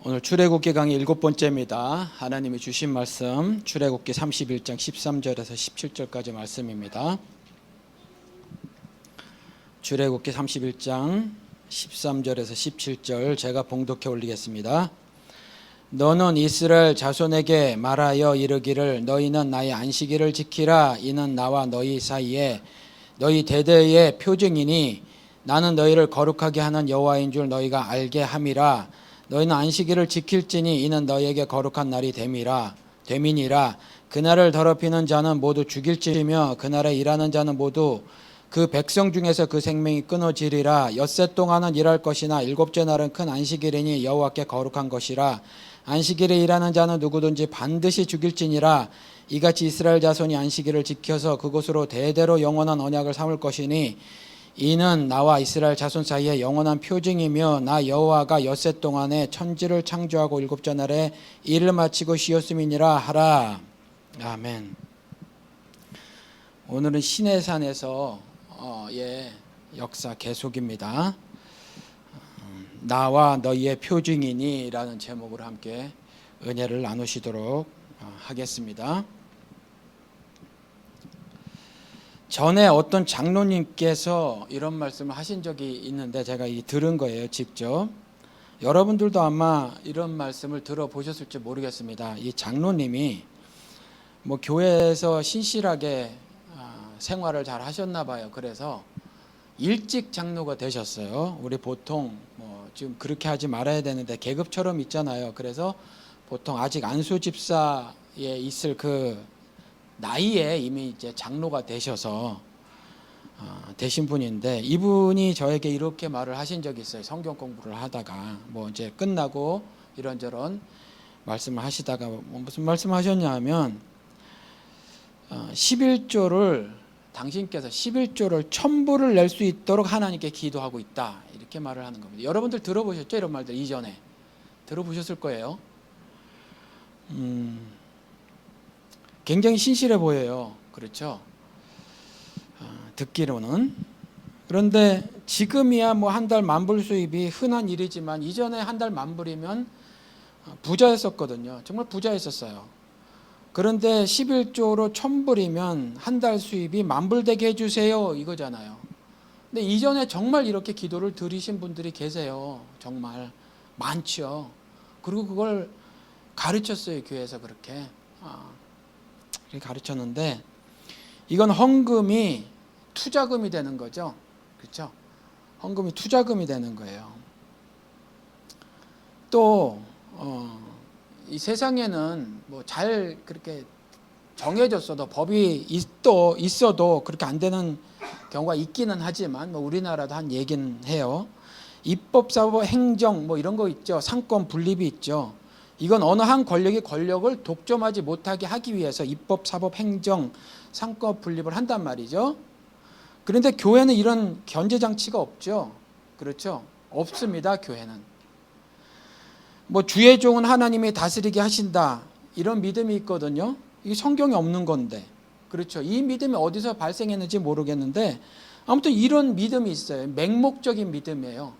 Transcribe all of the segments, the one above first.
오늘 출애굽기 강의 7번째입니다. 하나님이 주신 말씀 출애굽기 31장 13절에서 17절까지 말씀입니다. 출애굽기 31장 13절에서 17절 제가 봉독해 올리겠습니다. 너는 이스라엘 자손에게 말하여 이르기를 너희는 나의 안식일을 지키라. 이는 나와 너희 사이에 너희 대대의 표징이니 나는 너희를 거룩하게 하는 여호와인 줄 너희가 알게 함이라. 너희는 안식일을 지킬지니 이는 너희에게 거룩한 날이 됨이니라. 그날을 더럽히는 자는 모두 죽일지며 그날에 일하는 자는 모두 그 백성 중에서 그 생명이 끊어지리라. 엿새 동안은 일할 것이나 일곱째 날은 큰 안식일이니 여호와께 거룩한 것이라. 안식일에 일하는 자는 누구든지 반드시 죽일지니라. 이같이 이스라엘 자손이 안식일을 지켜서 그곳으로 대대로 영원한 언약을 삼을 것이니 이는 나와 이스라엘 자손 사이에 영원한 표징이며 나 여호와가 엿새 동안에 천지를 창조하고 일곱째 날에 일을 마치고 쉬었음이니라 하라. 아멘. 오늘은 시내산에서 역사 계속입니다. 나와 너희의 표징이니 라는 제목으로 함께 은혜를 나누시도록 하겠습니다. 전에 어떤 장로님께서 이런 말씀을 하신 적이 있는데 제가 들은 거예요, 직접. 여러분들도 아마 이런 말씀을 들어보셨을지 모르겠습니다. 이 장로님이 교회에서 신실하게 생활을 잘 하셨나 봐요. 그래서 일찍 장로가 되셨어요. 우리 보통 지금 그렇게 하지 말아야 되는데 계급처럼 있잖아요. 그래서 보통 아직 안수 집사에 있을 그 나이에 이미 이제 장로가 되셔서 되신 분인데 이분이 저에게 이렇게 말을 하신 적이 있어요. 성경 공부를 하다가 이제 끝나고 이런저런 말씀을 하시다가 무슨 말씀하셨냐면 11조를 당신께서 11조를 첨부를 낼 수 있도록 하나님께 기도하고 있다. 이렇게 말을 하는 겁니다. 여러분들 들어보셨죠? 이런 말들 이전에 들어보셨을 거예요. 굉장히 신실해 보여요. 그렇죠? 듣기로는. 그런데 지금이야 한 달 만불 수입이 흔한 일이지만 이전에 한 달 만불이면 부자였었거든요. 정말 부자였었어요. 그런데 11조로 1000불이면 한 달 수입이 만불 되게 해주세요 이거잖아요. 근데 이전에 정말 이렇게 기도를 드리신 분들이 계세요. 정말 많죠. 그리고 그걸 가르쳤어요. 교회에서 그렇게 가르쳤는데 이건 헌금이 투자금이 되는 거죠. 그렇죠? 헌금이 투자금이 되는 거예요. 또 이 세상에는 잘 그렇게 정해졌어도 법이 있어도 그렇게 안 되는 경우가 있기는 하지만 우리나라도 한 얘기는 해요. 입법, 사법, 행정 이런 거 있죠. 상권 분립이 있죠. 이건 어느 한 권력이 권력을 독점하지 못하게 하기 위해서 입법, 사법, 행정, 상권 분립을 한단 말이죠. 그런데 교회는 이런 견제 장치가 없죠. 그렇죠? 없습니다. 교회는. 주의 종은 하나님이 다스리게 하신다. 이런 믿음이 있거든요. 이게 성경에 없는 건데. 그렇죠? 이 믿음이 어디서 발생했는지 모르겠는데 아무튼 이런 믿음이 있어요. 맹목적인 믿음이에요.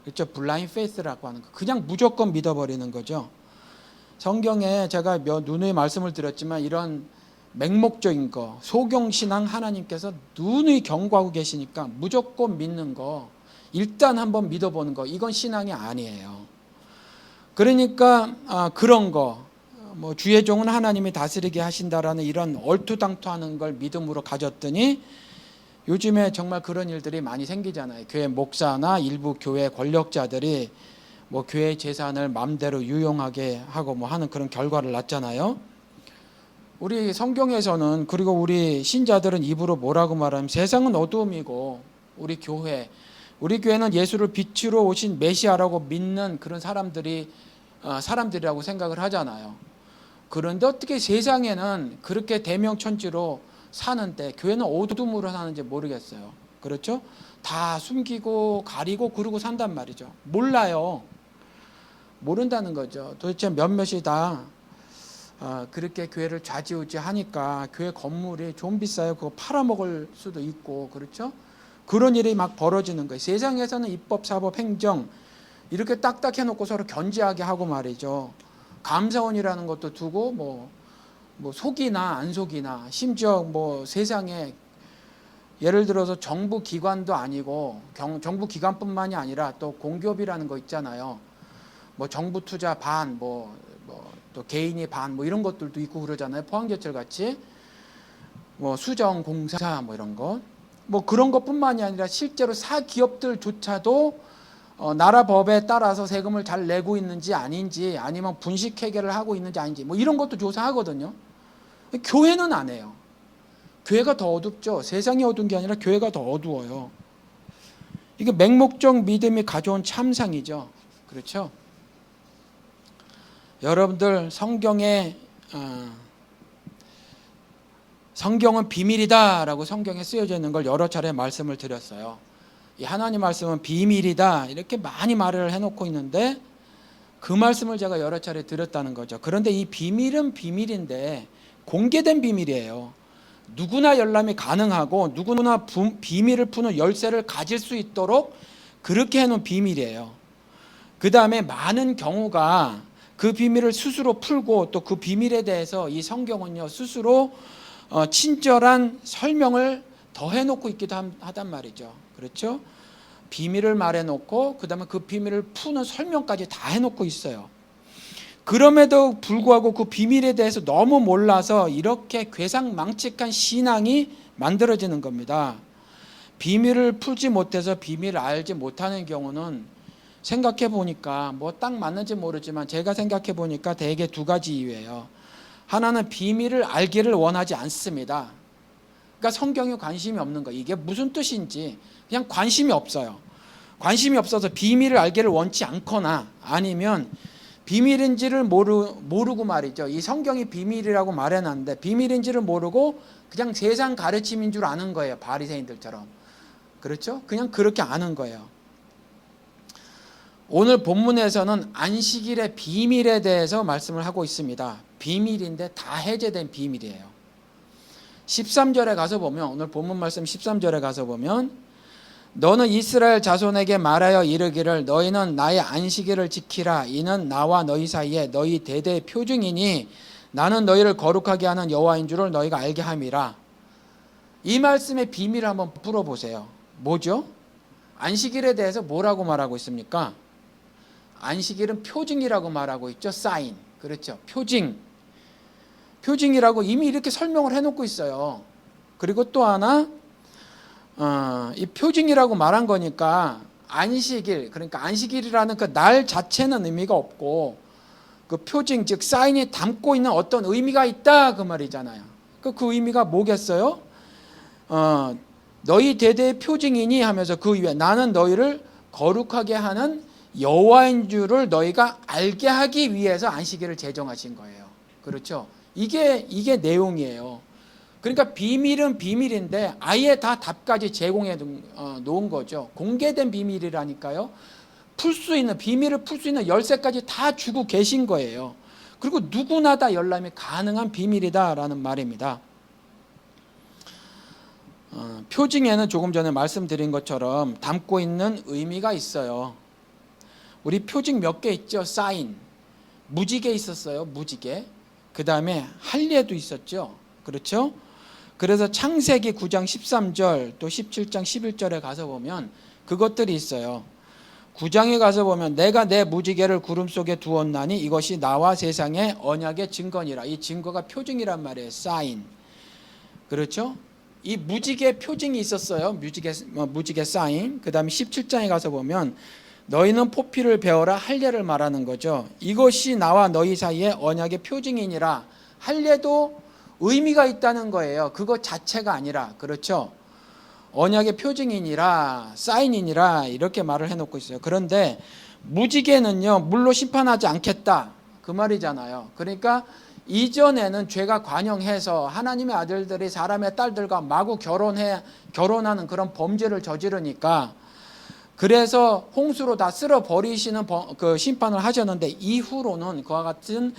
그렇죠? 블라인드 페이스라고 하는 거. 그냥 무조건 믿어버리는 거죠. 성경에 제가 누누이 말씀을 드렸지만 이런 맹목적인 거, 소경신앙 하나님께서 누누이 경고하고 계시니까 무조건 믿는 거, 일단 한번 믿어보는 거, 이건 신앙이 아니에요. 그러니까 그런 거, 주의 종은 하나님이 다스리게 하신다라는 이런 얼토당토하는 걸 믿음으로 가졌더니 요즘에 정말 그런 일들이 많이 생기잖아요. 교회 목사나 일부 교회 권력자들이 교회 재산을 마음대로 유용하게 하고 하는 그런 결과를 낳잖아요. 우리 성경에서는 그리고 우리 신자들은 입으로 뭐라고 말하면 세상은 어두움이고 우리 교회는 예수를 빛으로 오신 메시아라고 믿는 그런 사람들이라고 생각을 하잖아요. 그런데 어떻게 세상에는 그렇게 대명천지로 사는데 교회는 어둠으로 사는지 모르겠어요. 그렇죠? 다 숨기고 가리고 그러고 산단 말이죠. 몰라요. 모른다는 거죠. 도대체 몇몇이 다 그렇게 교회를 좌지우지하니까 교회 건물이 좀 비싸요. 그거 팔아먹을 수도 있고 그렇죠? 그런 일이 막 벌어지는 거예요. 세상에서는 입법, 사법, 행정 이렇게 딱딱 해놓고 서로 견제하게 하고 말이죠. 감사원이라는 것도 두고 뭐 속이나 안 속이나, 심지어 뭐 세상에 예를 들어서 정부 기관도 아니고 정부 기관뿐만이 아니라 또 공기업이라는 거 있잖아요. 뭐 정부 투자 반, 또 개인이 반, 뭐 이런 것들도 있고 그러잖아요. 포항제철 같이 뭐 수정공사 뭐 이런 거, 뭐 그런 것뿐만이 아니라 실제로 사기업들조차도 나라 법에 따라서 세금을 잘 내고 있는지 아닌지, 아니면 분식회계를 하고 있는지 아닌지, 뭐 이런 것도 조사하거든요. 교회는 안 해요. 교회가 더 어둡죠. 세상이 어두운 게 아니라 교회가 더 어두워요. 이게 맹목적 믿음이 가져온 참상이죠. 그렇죠? 여러분들 성경은 비밀이다라고 성경에 쓰여져 있는 걸 여러 차례 말씀을 드렸어요. 이 하나님 말씀은 비밀이다 이렇게 많이 말을 해놓고 있는데 그 말씀을 제가 여러 차례 드렸다는 거죠. 그런데 이 비밀은 비밀인데 공개된 비밀이에요. 누구나 열람이 가능하고 누구나 비밀을 푸는 열쇠를 가질 수 있도록 그렇게 해놓은 비밀이에요. 그 다음에 많은 경우가 그 비밀을 스스로 풀고 또 그 비밀에 대해서 이 성경은요 스스로 친절한 설명을 더 해놓고 있기도 하단 말이죠. 그렇죠? 비밀을 말해놓고 그 다음에 그 비밀을 푸는 설명까지 다 해놓고 있어요. 그럼에도 불구하고 그 비밀에 대해서 너무 몰라서 이렇게 괴상망측한 신앙이 만들어지는 겁니다. 비밀을 풀지 못해서 비밀을 알지 못하는 경우는 생각해 보니까 뭐 딱 맞는지 모르지만 제가 생각해 보니까 대개 두 가지 이유예요. 하나는 비밀을 알기를 원하지 않습니다. 그러니까 성경에 관심이 없는 거. 이게 무슨 뜻인지 그냥 관심이 없어요. 관심이 없어서 비밀을 알기를 원치 않거나 아니면 비밀인지를 모르고 말이죠. 이 성경이 비밀이라고 말해놨는데 비밀인지를 모르고 그냥 세상 가르침인 줄 아는 거예요. 바리새인들처럼. 그렇죠? 그냥 그렇게 아는 거예요. 오늘 본문에서는 안식일의 비밀에 대해서 말씀을 하고 있습니다. 비밀인데 다 해제된 비밀이에요. 13절에 가서 보면 오늘 본문 말씀 13절에 가서 보면 너는 이스라엘 자손에게 말하여 이르기를 너희는 나의 안식일을 지키라. 이는 나와 너희 사이에 너희 대대의 표징이니 나는 너희를 거룩하게 하는 여호와인 줄을 너희가 알게 함이라. 이 말씀의 비밀을 한번 풀어보세요. 뭐죠? 안식일에 대해서 뭐라고 말하고 있습니까? 안식일은 표징이라고 말하고 있죠. 사인. 그렇죠. 표징이라고 이미 이렇게 설명을 해놓고 있어요. 그리고 또 하나 이 표징이라고 말한 거니까 안식일, 그러니까 안식일이라는 그 날 자체는 의미가 없고 그 표징, 즉 사인이 담고 있는 어떤 의미가 있다 그 말이잖아요. 그 의미가 뭐겠어요? 너희 대대의 표징이니 하면서 그 위에 나는 너희를 거룩하게 하는 여호와인 줄을 너희가 알게 하기 위해서 안식일을 제정하신 거예요. 그렇죠? 이게 내용이에요. 그러니까 비밀은 비밀인데 아예 다 답까지 제공해 놓은 거죠. 공개된 비밀이라니까요. 비밀을 풀 수 있는 열쇠까지 다 주고 계신 거예요. 그리고 누구나 다 열람이 가능한 비밀이다라는 말입니다. 표징에는 조금 전에 말씀드린 것처럼 담고 있는 의미가 있어요. 우리 표징 몇 개 있죠? 사인, 무지개 있었어요. 무지개. 그 다음에 할례도 있었죠. 그렇죠? 그래서 창세기 9장 13절 또 17장 11절에 가서 보면 그것들이 있어요. 9장에 가서 보면 내가 내 무지개를 구름 속에 두었나니 이것이 나와 세상의 언약의 증거니라. 이 증거가 표징이란 말이에요. 사인. 그렇죠? 이 무지개 표징이 있었어요. 무지개 사인. 그 다음에 17장에 가서 보면 너희는 포피를 베어라 할례를 말하는 거죠. 이것이 나와 너희 사이의 언약의 표징이니라. 할례도 의미가 있다는 거예요. 그것 자체가 아니라. 그렇죠? 언약의 표징이니라 사인이니라 이렇게 말을 해놓고 있어요. 그런데 무지개는요 물로 심판하지 않겠다 그 말이잖아요. 그러니까 이전에는 죄가 관영해서 하나님의 아들들이 사람의 딸들과 마구 결혼하는 그런 범죄를 저지르니까 그래서 홍수로 다 쓸어버리시는 그 심판을 하셨는데 이후로는 그와 같은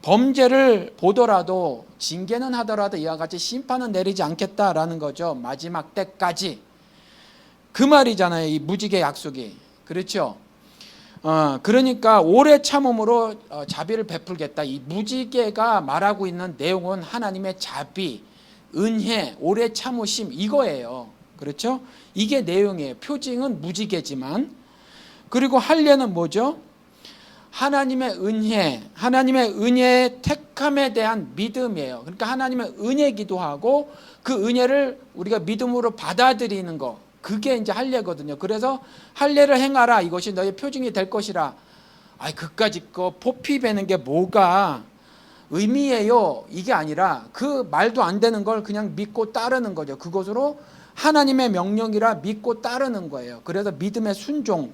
범죄를 보더라도 징계는 하더라도 이와 같이 심판은 내리지 않겠다라는 거죠. 마지막 때까지. 그 말이잖아요. 이 무지개 약속이. 그렇죠. 그러니까 오래 참음으로 자비를 베풀겠다. 이 무지개가 말하고 있는 내용은 하나님의 자비, 은혜, 오래 참으심 이거예요. 그렇죠? 이게 내용이에요. 표징은 무지개지만. 그리고 할례는 뭐죠? 하나님의 은혜, 하나님의 은혜의 택함에 대한 믿음이에요. 그러니까 하나님의 은혜기도 하고 그 은혜를 우리가 믿음으로 받아들이는 거, 그게 이제 할례거든요. 그래서 할례를 행하라, 이것이 너의 표징이 될 것이라. 그까짓 거 포피 베는 게 뭐가 의미예요? 이게 아니라 그 말도 안 되는 걸 그냥 믿고 따르는 거죠. 그것으로 하나님의 명령이라 믿고 따르는 거예요. 그래서 믿음의 순종,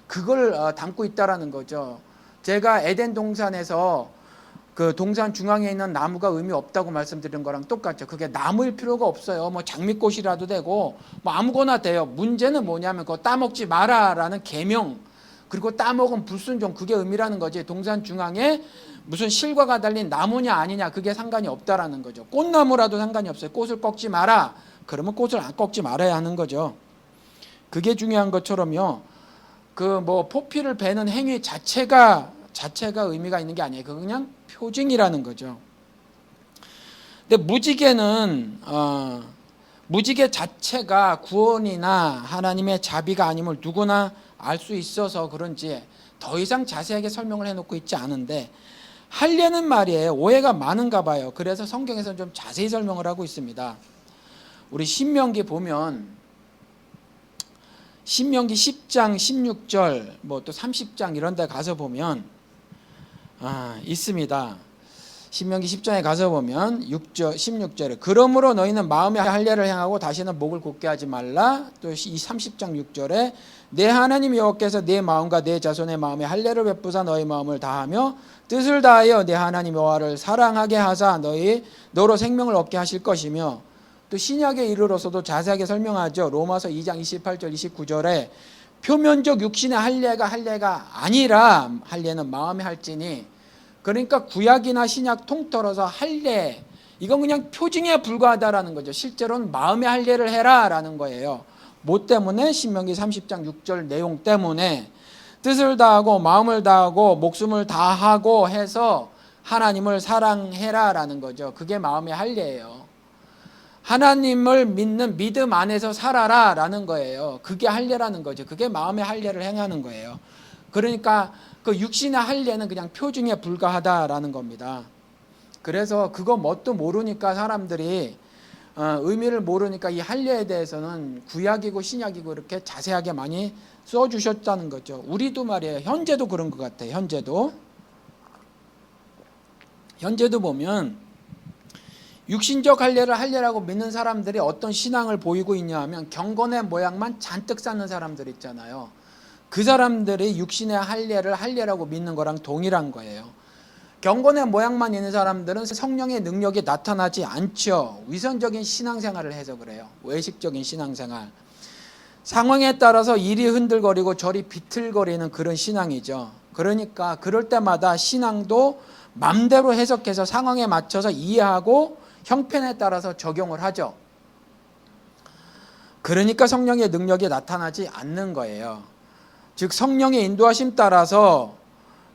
그걸 담고 있다라는 거죠. 제가 에덴 동산에서 그 동산 중앙에 있는 나무가 의미 없다고 말씀드린 거랑 똑같죠. 그게 나무일 필요가 없어요. 뭐 장미꽃이라도 되고 뭐 아무거나 돼요. 문제는 뭐냐면 그거 따먹지 마라라는 계명, 그리고 따먹은 불순종, 그게 의미라는 거지. 동산 중앙에 무슨 실과가 달린 나무냐 아니냐 그게 상관이 없다라는 거죠. 꽃나무라도 상관이 없어요. 꽃을 꺾지 마라. 그러면 꽃을 안 꺾지 말아야 하는 거죠. 그게 중요한 것처럼요. 그 뭐 포피를 베는 행위 자체가 의미가 있는 게 아니에요. 그거 그냥 표징이라는 거죠. 근데 무지개는 무지개 자체가 구원이나 하나님의 자비가 아님을 누구나 알 수 있어서 그런지 더 이상 자세하게 설명을 해놓고 있지 않은데, 할례는 말이에요. 오해가 많은가 봐요. 그래서 성경에서는 좀 자세히 설명을 하고 있습니다. 우리 신명기 보면 신명기 10장 16절 뭐 또 30장 이런 데 가서 보면 있습니다. 신명기 10장에 가서 보면 6절 16절에 그러므로 너희는 마음의 할례를 행하고 다시는 목을 곧게 하지 말라. 또 이 30장 6절에 내 하나님 여호와께서 내 마음과 내 자손의 마음에 할례를 베푸사 너희 마음을 다하며 뜻을 다하여 내 하나님 여호와를 사랑하게 하사 너로 생명을 얻게 하실 것이며, 또 신약에 이르러서도 자세하게 설명하죠. 로마서 2장 28절 29절에 표면적 육신의 할례가 아니라 할례는 마음에 할지니, 그러니까 구약이나 신약 통틀어서 할례 이건 그냥 표징에 불과하다라는 거죠. 실제로는 마음의 할례를 해라라는 거예요. 뭐 때문에? 신명기 30장 6절 내용 때문에 뜻을 다하고 마음을 다하고 목숨을 다하고 해서 하나님을 사랑해라라는 거죠. 그게 마음의 할례예요. 하나님을 믿는 믿음 안에서 살아라라는 거예요. 그게 할례라는 거죠. 그게 마음의 할례를 행하는 거예요. 그러니까 그 육신의 할례는 그냥 표징에 불과하다라는 겁니다. 그래서 그거 뭣도 모르니까 사람들이 의미를 모르니까 이 할례에 대해서는 구약이고 신약이고 이렇게 자세하게 많이 써주셨다는 거죠. 우리도 말이에요. 현재도 그런 것 같아요. 현재도 보면 육신적 할례라고 믿는 사람들이 어떤 신앙을 보이고 있냐 하면 경건의 모양만 잔뜩 쌓는 사람들 있잖아요. 그 사람들이 육신의 할례라고 믿는 거랑 동일한 거예요. 경건의 모양만 있는 사람들은 성령의 능력이 나타나지 않죠. 위선적인 신앙생활을 해서 그래요. 외식적인 신앙생활. 상황에 따라서 이리 흔들거리고 저리 비틀거리는 그런 신앙이죠. 그러니까 그럴 때마다 신앙도 맘대로 해석해서 상황에 맞춰서 이해하고 형편에 따라서 적용을 하죠. 그러니까 성령의 능력이 나타나지 않는 거예요. 즉 성령의 인도하심 따라서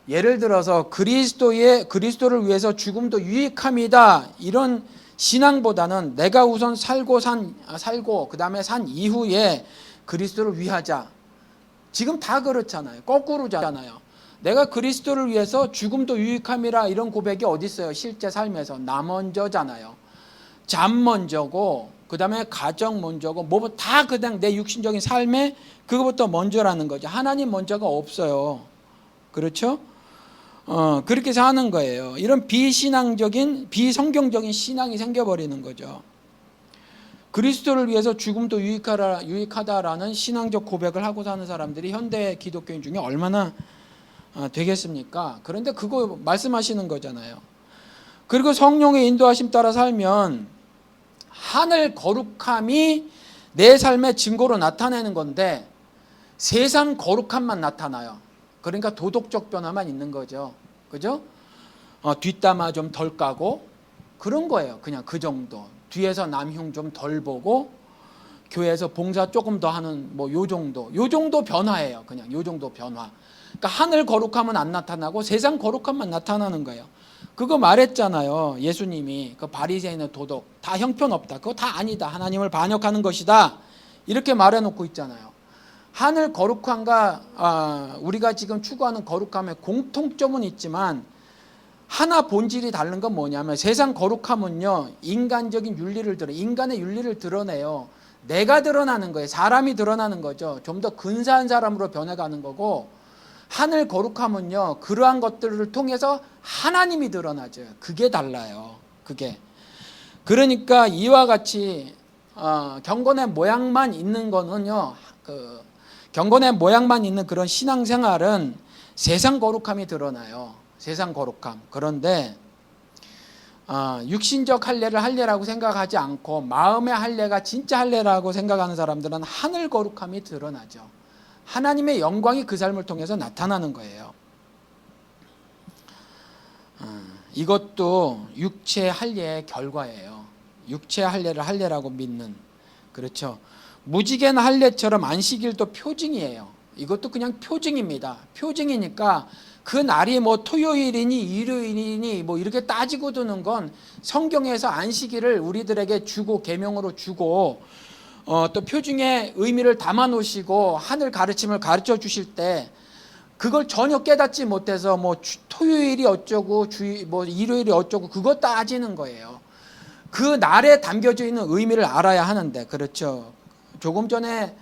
예를 들어서 그리스도를 위해서 죽음도 유익함이다 이런 신앙보다는 내가 우선 살고 그 다음에 산 이후에 그리스도를 위하자. 지금 다 그렇잖아요. 거꾸로잖아요. 내가 그리스도를 위해서 죽음도 유익함이라 이런 고백이 어디 있어요? 실제 삶에서 나 먼저잖아요. 잠 먼저고 그 다음에 가정 먼저고 뭐 다 그냥 내 육신적인 삶에 그거부터 먼저라는 거죠. 하나님 먼저가 없어요. 그렇죠? 그렇게 해서 하는 거예요. 이런 비성경적인 신앙이 생겨버리는 거죠. 그리스도를 위해서 죽음도 유익하다라는 신앙적 고백을 하고 사는 사람들이 현대 기독교인 중에 얼마나 되겠습니까? 그런데 그거 말씀하시는 거잖아요. 그리고 성령의 인도하심 따라 살면 하늘 거룩함이 내 삶의 증거로 나타내는 건데 세상 거룩함만 나타나요. 그러니까 도덕적 변화만 있는 거죠. 그죠? 뒷담화 좀 덜 까고 그런 거예요. 그냥 그 정도. 뒤에서 남흉 좀 덜 보고 교회에서 봉사 조금 더 하는 뭐 요 정도 변화예요. 그냥 요 정도 변화. 그러니까 하늘 거룩함은 안 나타나고 세상 거룩함만 나타나는 거예요. 그거 말했잖아요. 예수님이 그 바리새인의 도덕 다 형편없다. 그거 다 아니다. 하나님을 반역하는 것이다. 이렇게 말해놓고 있잖아요. 하늘 거룩함과 우리가 지금 추구하는 거룩함의 공통점은 있지만 하나 본질이 다른 건 뭐냐면 세상 거룩함은요 인간적인 인간의 윤리를 드러내요. 내가 드러나는 거예요. 사람이 드러나는 거죠. 좀 더 근사한 사람으로 변해가는 거고, 하늘 거룩함은요 그러한 것들을 통해서 하나님이 드러나죠. 그게 달라요. 그게. 그러니까 이와 같이 경건의 모양만 있는 거는요, 경건의 모양만 있는 그런 신앙생활은 세상 거룩함이 드러나요. 세상 거룩함. 그런데 육신적 할례라고 생각하지 않고 마음의 할례가 진짜 할례라고 생각하는 사람들은 하늘 거룩함이 드러나죠. 하나님의 영광이 그 삶을 통해서 나타나는 거예요. 이것도 육체 할례의 결과예요. 육체 할례를 할례라고 믿는. 그렇죠. 무지개나 할례처럼 안식일도 표징이에요. 이것도 그냥 표징입니다. 표징이니까 그 날이 뭐 토요일이니 일요일이니 뭐 이렇게 따지고 두는 건 성경에서 안식일을 우리들에게 주고 계명으로 주고 또 표징의 의미를 담아 놓으시고 하늘 가르침을 가르쳐 주실 때 그걸 전혀 깨닫지 못해서 뭐 토요일이 어쩌고 뭐 일요일이 어쩌고 그거 따지는 거예요. 그 날에 담겨져 있는 의미를 알아야 하는데. 그렇죠. 조금 전에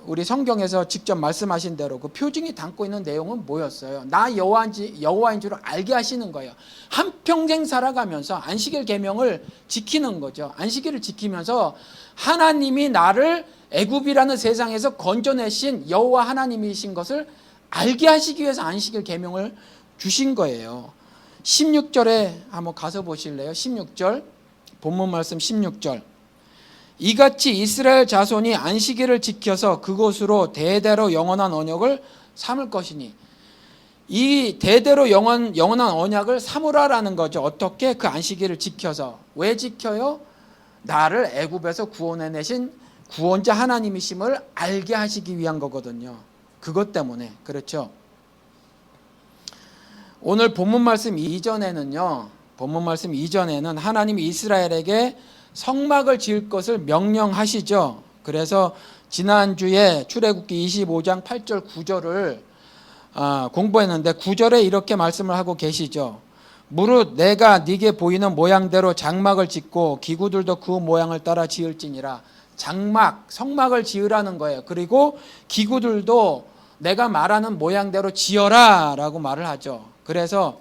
우리 성경에서 직접 말씀하신 대로 그 표징이 담고 있는 내용은 뭐였어요? 나 여호와인 줄 알게 하시는 거예요. 한평생 살아가면서 안식일 계명을 지키는 거죠. 안식일을 지키면서 하나님이 나를 애굽이라는 세상에서 건져내신 여호와 하나님이신 것을 알게 하시기 위해서 안식일 계명을 주신 거예요. 16절에 한번 가서 보실래요? 16절 본문 말씀 16절. 이같이 이스라엘 자손이 안식일을 지켜서 그것으로 대대로 영원한 언약을 삼을 것이니, 이 대대로 영원한 언약을 삼으라라는 거죠. 어떻게? 그 안식일을 지켜서. 왜 지켜요? 나를 애굽에서 구원해내신 구원자 하나님이심을 알게 하시기 위한 거거든요. 그것 때문에. 그렇죠. 오늘 본문 말씀 이전에는 하나님이 이스라엘에게 성막을 지을 것을 명령하시죠. 그래서 지난주에 출애굽기 25장 8절 9절을 공부했는데 9절에 이렇게 말씀을 하고 계시죠. 무릇 내가 네게 보이는 모양대로 장막을 짓고 기구들도 그 모양을 따라 지을지니라. 성막을 지으라는 거예요. 그리고 기구들도 내가 말하는 모양대로 지어라 라고 말을 하죠. 그래서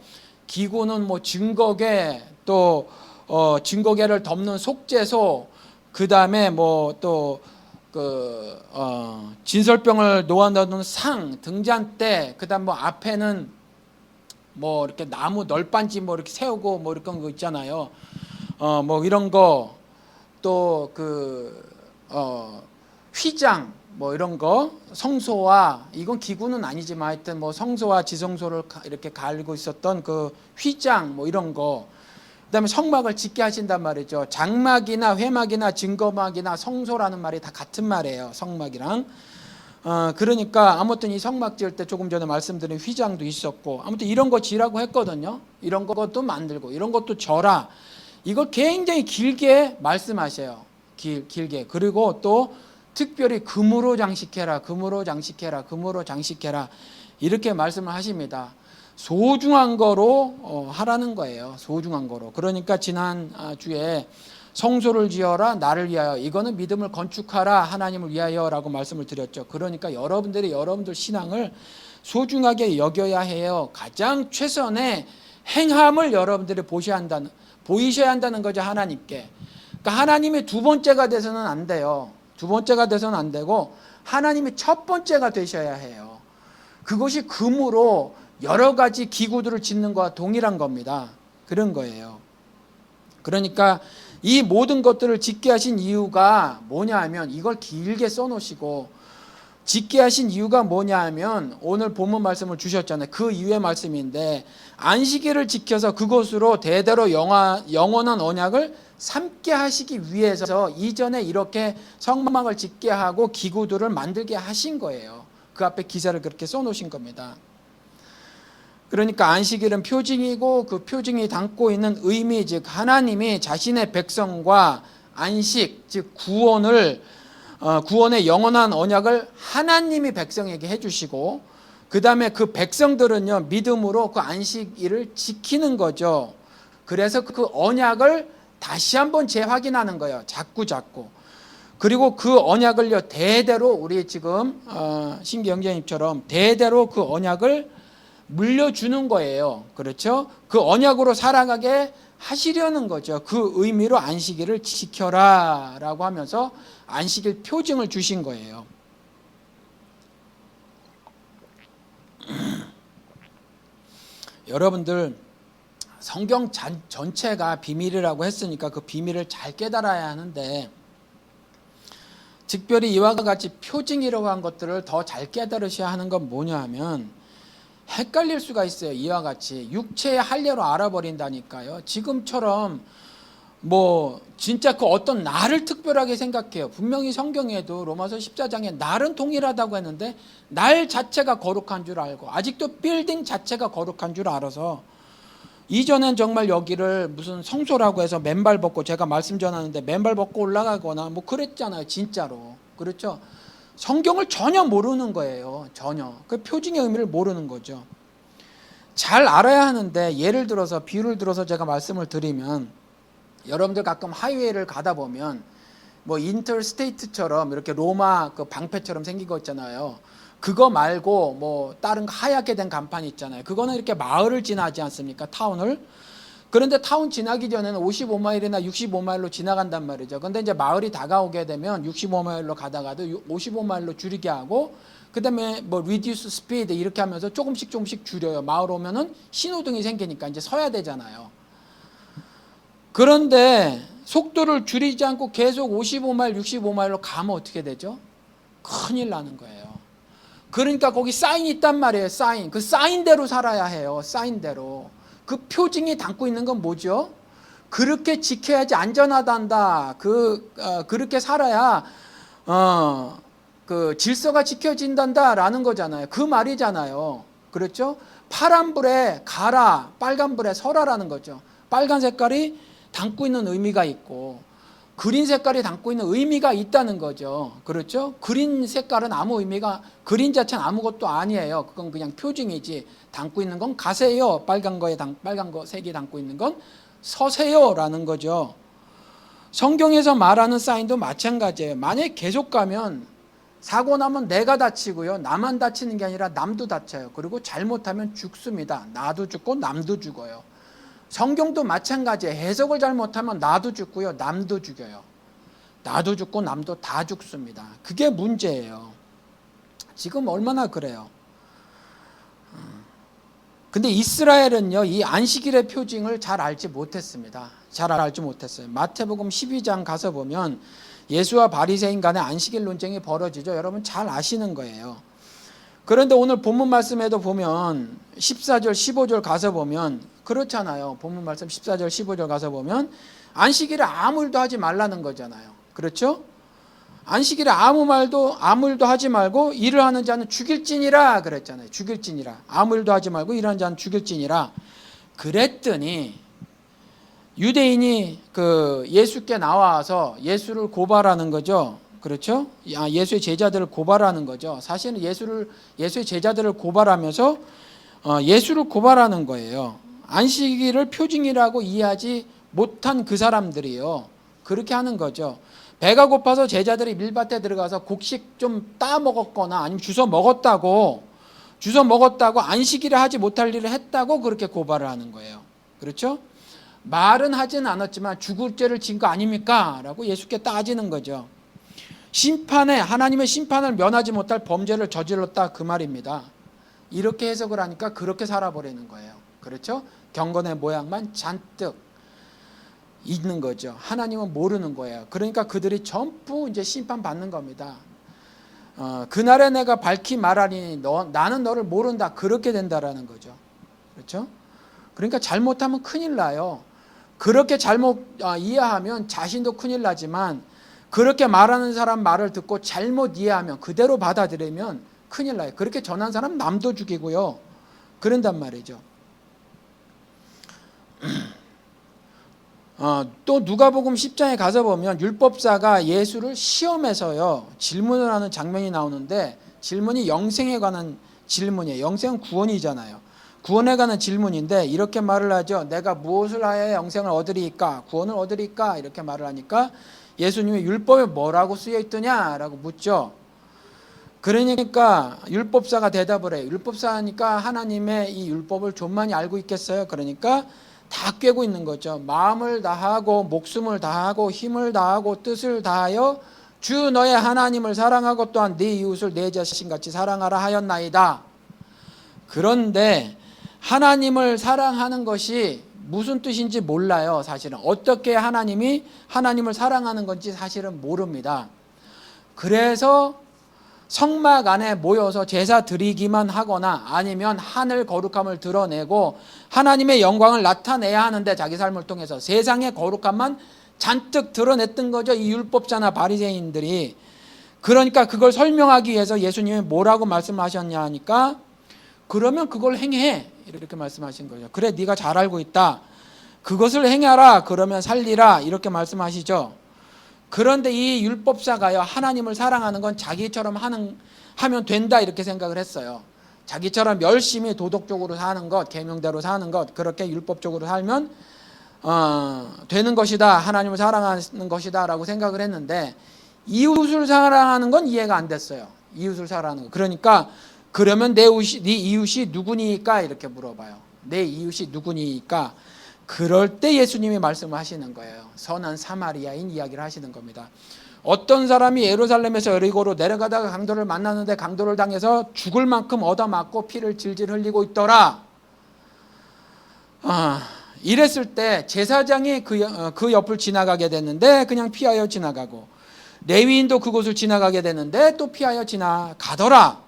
기구는 뭐 증거계, 또 증거계를 덮는 속죄소, 그 다음에 뭐 또 진설병을 놓아놓는 상, 등잔대, 그 다음 뭐 앞에는 뭐 이렇게 나무 널빤지 뭐 이렇게 세우고 뭐 이런 거 있잖아요. 뭐 이런 거, 또 휘장 뭐 이런 거, 성소와, 이건 기구는 아니지만 하여튼 뭐 성소와 지성소를 이렇게 갈고 있었던 그 휘장 뭐 이런 거, 그다음에 성막을 짓게 하신단 말이죠. 장막이나 회막이나 증거막이나 성소라는 말이 다 같은 말이에요. 성막이랑. 그러니까 아무튼 이 성막 지을 때 조금 전에 말씀드린 휘장도 있었고, 아무튼 이런 거 지라고 했거든요. 이런 것도 만들고 이런 것도 져라. 이걸 굉장히 길게 말씀하셔요. 길게. 그리고 또 특별히 금으로 장식해라, 금으로 장식해라, 금으로 장식해라, 이렇게 말씀을 하십니다. 소중한 거로 하라는 거예요. 소중한 거로. 그러니까 지난 주에 성소를 지어라 나를 위하여, 이거는 믿음을 건축하라 하나님을 위하여라고 말씀을 드렸죠. 그러니까 여러분들 신앙을 소중하게 여겨야 해요. 가장 최선의 행함을 여러분들이 보이셔야 한다는 거죠. 하나님께. 그러니까 하나님이 두 번째가 돼서는 안 돼요. 두 번째가 돼서는 안 되고 하나님이 첫 번째가 되셔야 해요. 그것이 금으로 여러 가지 기구들을 짓는 것과 동일한 겁니다. 그런 거예요. 그러니까 이 모든 것들을 짓게 하신 이유가 뭐냐 하면, 이걸 길게 써놓으시고 짓게 하신 이유가 뭐냐 하면 오늘 본문 말씀을 주셨잖아요. 그 이후의 말씀인데, 안식일을 지켜서 그것으로 대대로 영원한 언약을 삼게 하시기 위해서 이전에 이렇게 성막을 짓게 하고 기구들을 만들게 하신 거예요. 그 앞에 기사를 그렇게 써놓으신 겁니다. 그러니까 안식일은 표징이고 그 표징이 담고 있는 의미, 즉 하나님이 자신의 백성과 안식, 즉 구원의 영원한 언약을 하나님이 백성에게 해주시고, 그 다음에 그 백성들은요 믿음으로 그 안식일을 지키는 거죠. 그래서 그 언약을 다시 한번 재확인하는 거예요. 자꾸. 그리고 그 언약을요 대대로, 우리 지금 신기 형제님처럼 대대로 그 언약을 물려주는 거예요. 그렇죠? 그 언약으로 살아가게 하시려는 거죠. 그 의미로 안식일을 지켜라 라고 하면서 안식일 표징을 주신 거예요. 여러분들, 성경 전체가 비밀이라고 했으니까 그 비밀을 잘 깨달아야 하는데, 특별히 이와 같이 표징이라고 한 것들을 더 잘 깨달으셔야 하는 건 뭐냐 하면, 헷갈릴 수가 있어요. 이와 같이 육체의 할례로 알아버린다니까요. 지금처럼 진짜 그 어떤 날을 특별하게 생각해요. 분명히 성경에도 로마서 14장에 날은 동일하다고 했는데 날 자체가 거룩한 줄 알고, 아직도 빌딩 자체가 거룩한 줄 알아서, 이전엔 정말 여기를 무슨 성소라고 해서 맨발 벗고, 제가 말씀 전하는데 맨발 벗고 올라가거나 그랬잖아요. 진짜로. 그렇죠? 성경을 전혀 모르는 거예요. 전혀. 그 표징의 의미를 모르는 거죠. 잘 알아야 하는데, 예를 들어서 비유를 들어서 제가 말씀을 드리면, 여러분들 가끔 하이웨이를 가다 보면 인터스테이트처럼 이렇게 로마 그 방패처럼 생긴 거 있잖아요. 그거 말고 다른 하얗게 된 간판이 있잖아요. 그거는 이렇게 마을을 지나지 않습니까? 타운을. 그런데 타운 지나기 전에는 55마일이나 65마일로 지나간단 말이죠. 그런데 이제 마을이 다가오게 되면 65마일로 가다가도 55마일로 줄이게 하고, 그 다음에 reduce speed 이렇게 하면서 조금씩 줄여요. 마을 오면은 신호등이 생기니까 이제 서야 되잖아요. 그런데 속도를 줄이지 않고 계속 55마일, 65마일로 가면 어떻게 되죠? 큰일 나는 거예요. 그러니까 거기 사인이 있단 말이에요. 사인. 그 사인대로 살아야 해요. 사인대로. 그 표징이 담고 있는 건 뭐죠? 그렇게 지켜야지 안전하단다. 그렇게 살아야 그 질서가 지켜진단다라는 거잖아요. 그 말이잖아요. 그렇죠? 파란 불에 가라, 빨간 불에 서라라는 거죠. 빨간 색깔이 담고 있는 의미가 있고, 그린 색깔이 담고 있는 의미가 있다는 거죠. 그렇죠? 그린 색깔은 그린 자체는 아무것도 아니에요. 그건 그냥 표징이지, 담고 있는 건 가세요. 빨간 거 색이 담고 있는 건 서세요라는 거죠. 성경에서 말하는 사인도 마찬가지예요. 만약에 계속 가면 사고 나면 내가 다치고요, 나만 다치는 게 아니라 남도 다쳐요. 그리고 잘못하면 죽습니다. 나도 죽고 남도 죽어요. 성경도 마찬가지예요. 해석을 잘못하면 나도 죽고요, 남도 죽여요. 나도 죽고 남도 다 죽습니다. 그게 문제예요. 지금 얼마나 그래요. 근데 이스라엘은요, 이 안식일의 표징을 잘 알지 못했습니다. 잘 알지 못했어요. 마태복음 12장 가서 보면 예수와 바리새인 간의 안식일 논쟁이 벌어지죠. 여러분 잘 아시는 거예요. 그런데 오늘 본문 말씀에도 보면 14절 15절 가서 보면 그렇잖아요. 본문 말씀 14절 15절 가서 보면 안식일에 아무 일도 하지 말라는 거잖아요. 그렇죠? 안식일에 아무 일도 하지 말고 일을 하는 자는 죽일지니라 그랬잖아요. 죽일지니라. 아무 일도 하지 말고 일하는 자는 죽일지니라. 그랬더니 유대인이 예수께 나와서 예수를 고발하는 거죠. 그렇죠? 예수의 제자들을 고발하는 거죠. 사실은 예수의 제자들을 고발하면서 예수를 고발하는 거예요. 안식일을 표징이라고 이해하지 못한 그 사람들이요, 그렇게 하는 거죠. 배가 고파서 제자들이 밀밭에 들어가서 곡식 좀 따 먹었거나 아니면 주워 먹었다고 안식일에 하지 못할 일을 했다고 그렇게 고발을 하는 거예요. 그렇죠? 말은 하진 않았지만 죽을 죄를 지은 거 아닙니까? 라고 예수께 따지는 거죠. 하나님의 심판을 면하지 못할 범죄를 저질렀다, 그 말입니다. 이렇게 해석을 하니까 그렇게 살아버리는 거예요. 그렇죠? 경건의 모양만 잔뜩 있는 거죠. 하나님은 모르는 거예요. 그러니까 그들이 전부 이제 심판받는 겁니다. 그날에 내가 밝히 말하니 나는 너를 모른다, 그렇게 된다라는 거죠. 그렇죠? 그러니까 잘못하면 큰일 나요. 그렇게 잘못 이해하면 자신도 큰일 나지만, 그렇게 말하는 사람 말을 듣고 잘못 이해하면, 그대로 받아들이면 큰일 나요. 그렇게 전한 사람 남도 죽이고요. 그런단 말이죠. 또 누가복음 10장에 가서 보면 율법사가 예수를 시험해서요 질문을 하는 장면이 나오는데, 질문이 영생에 관한 질문이에요. 영생은 구원이잖아요. 구원에 관한 질문인데 이렇게 말을 하죠. 내가 무엇을 하여야 영생을 얻으리까, 구원을 얻으리까, 이렇게 말을 하니까 예수님이 율법에 뭐라고 쓰여 있더냐라고 묻죠. 그러니까 율법사가 대답을 해요. 율법사니까 하나님의 이 율법을 좀 많이 알고 있겠어요. 그러니까 다 꿰고 있는 거죠. 마음을 다하고 목숨을 다하고 힘을 다하고 뜻을 다하여 주 너의 하나님을 사랑하고 또한 네 이웃을 내 자신같이 사랑하라 하였나이다. 그런데 하나님을 사랑하는 것이 무슨 뜻인지 몰라요. 사실은 어떻게 하나님을 사랑하는 건지 사실은 모릅니다. 그래서 성막 안에 모여서 제사 드리기만 하거나 아니면 하늘 거룩함을 드러내고 하나님의 영광을 나타내야 하는데 자기 삶을 통해서 세상의 거룩함만 잔뜩 드러냈던 거죠. 이 율법자나 바리새인들이. 그러니까 그걸 설명하기 위해서 예수님이 뭐라고 말씀하셨냐 하니까, 그러면 그걸 행해, 이렇게 말씀하신 거죠. 그래, 네가 잘 알고 있다. 그것을 행하라. 그러면 살리라. 이렇게 말씀하시죠. 그런데 이 율법사가요, 하나님을 사랑하는 건 자기처럼 하면 된다, 이렇게 생각을 했어요. 자기처럼 열심히 도덕적으로 사는 것, 계명대로 사는 것, 그렇게 율법적으로 살면 되는 것이다, 하나님을 사랑하는 것이다 라고 생각을 했는데, 이웃을 사랑하는 건 이해가 안 됐어요. 이웃을 사랑하는 거. 그러니까 그러면 네 이웃이 누구니까, 이렇게 물어봐요. 내 이웃이 누구니까. 그럴 때 예수님이 말씀을 하시는 거예요. 선한 사마리아인 이야기를 하시는 겁니다. 어떤 사람이 예루살렘에서 여리고로 내려가다가 강도를 만났는데 강도를 당해서 죽을 만큼 얻어맞고 피를 질질 흘리고 있더라. 이랬을 때 제사장이 그 옆을 지나가게 됐는데 그냥 피하여 지나가고, 레위인도 그곳을 지나가게 됐는데 또 피하여 지나가더라.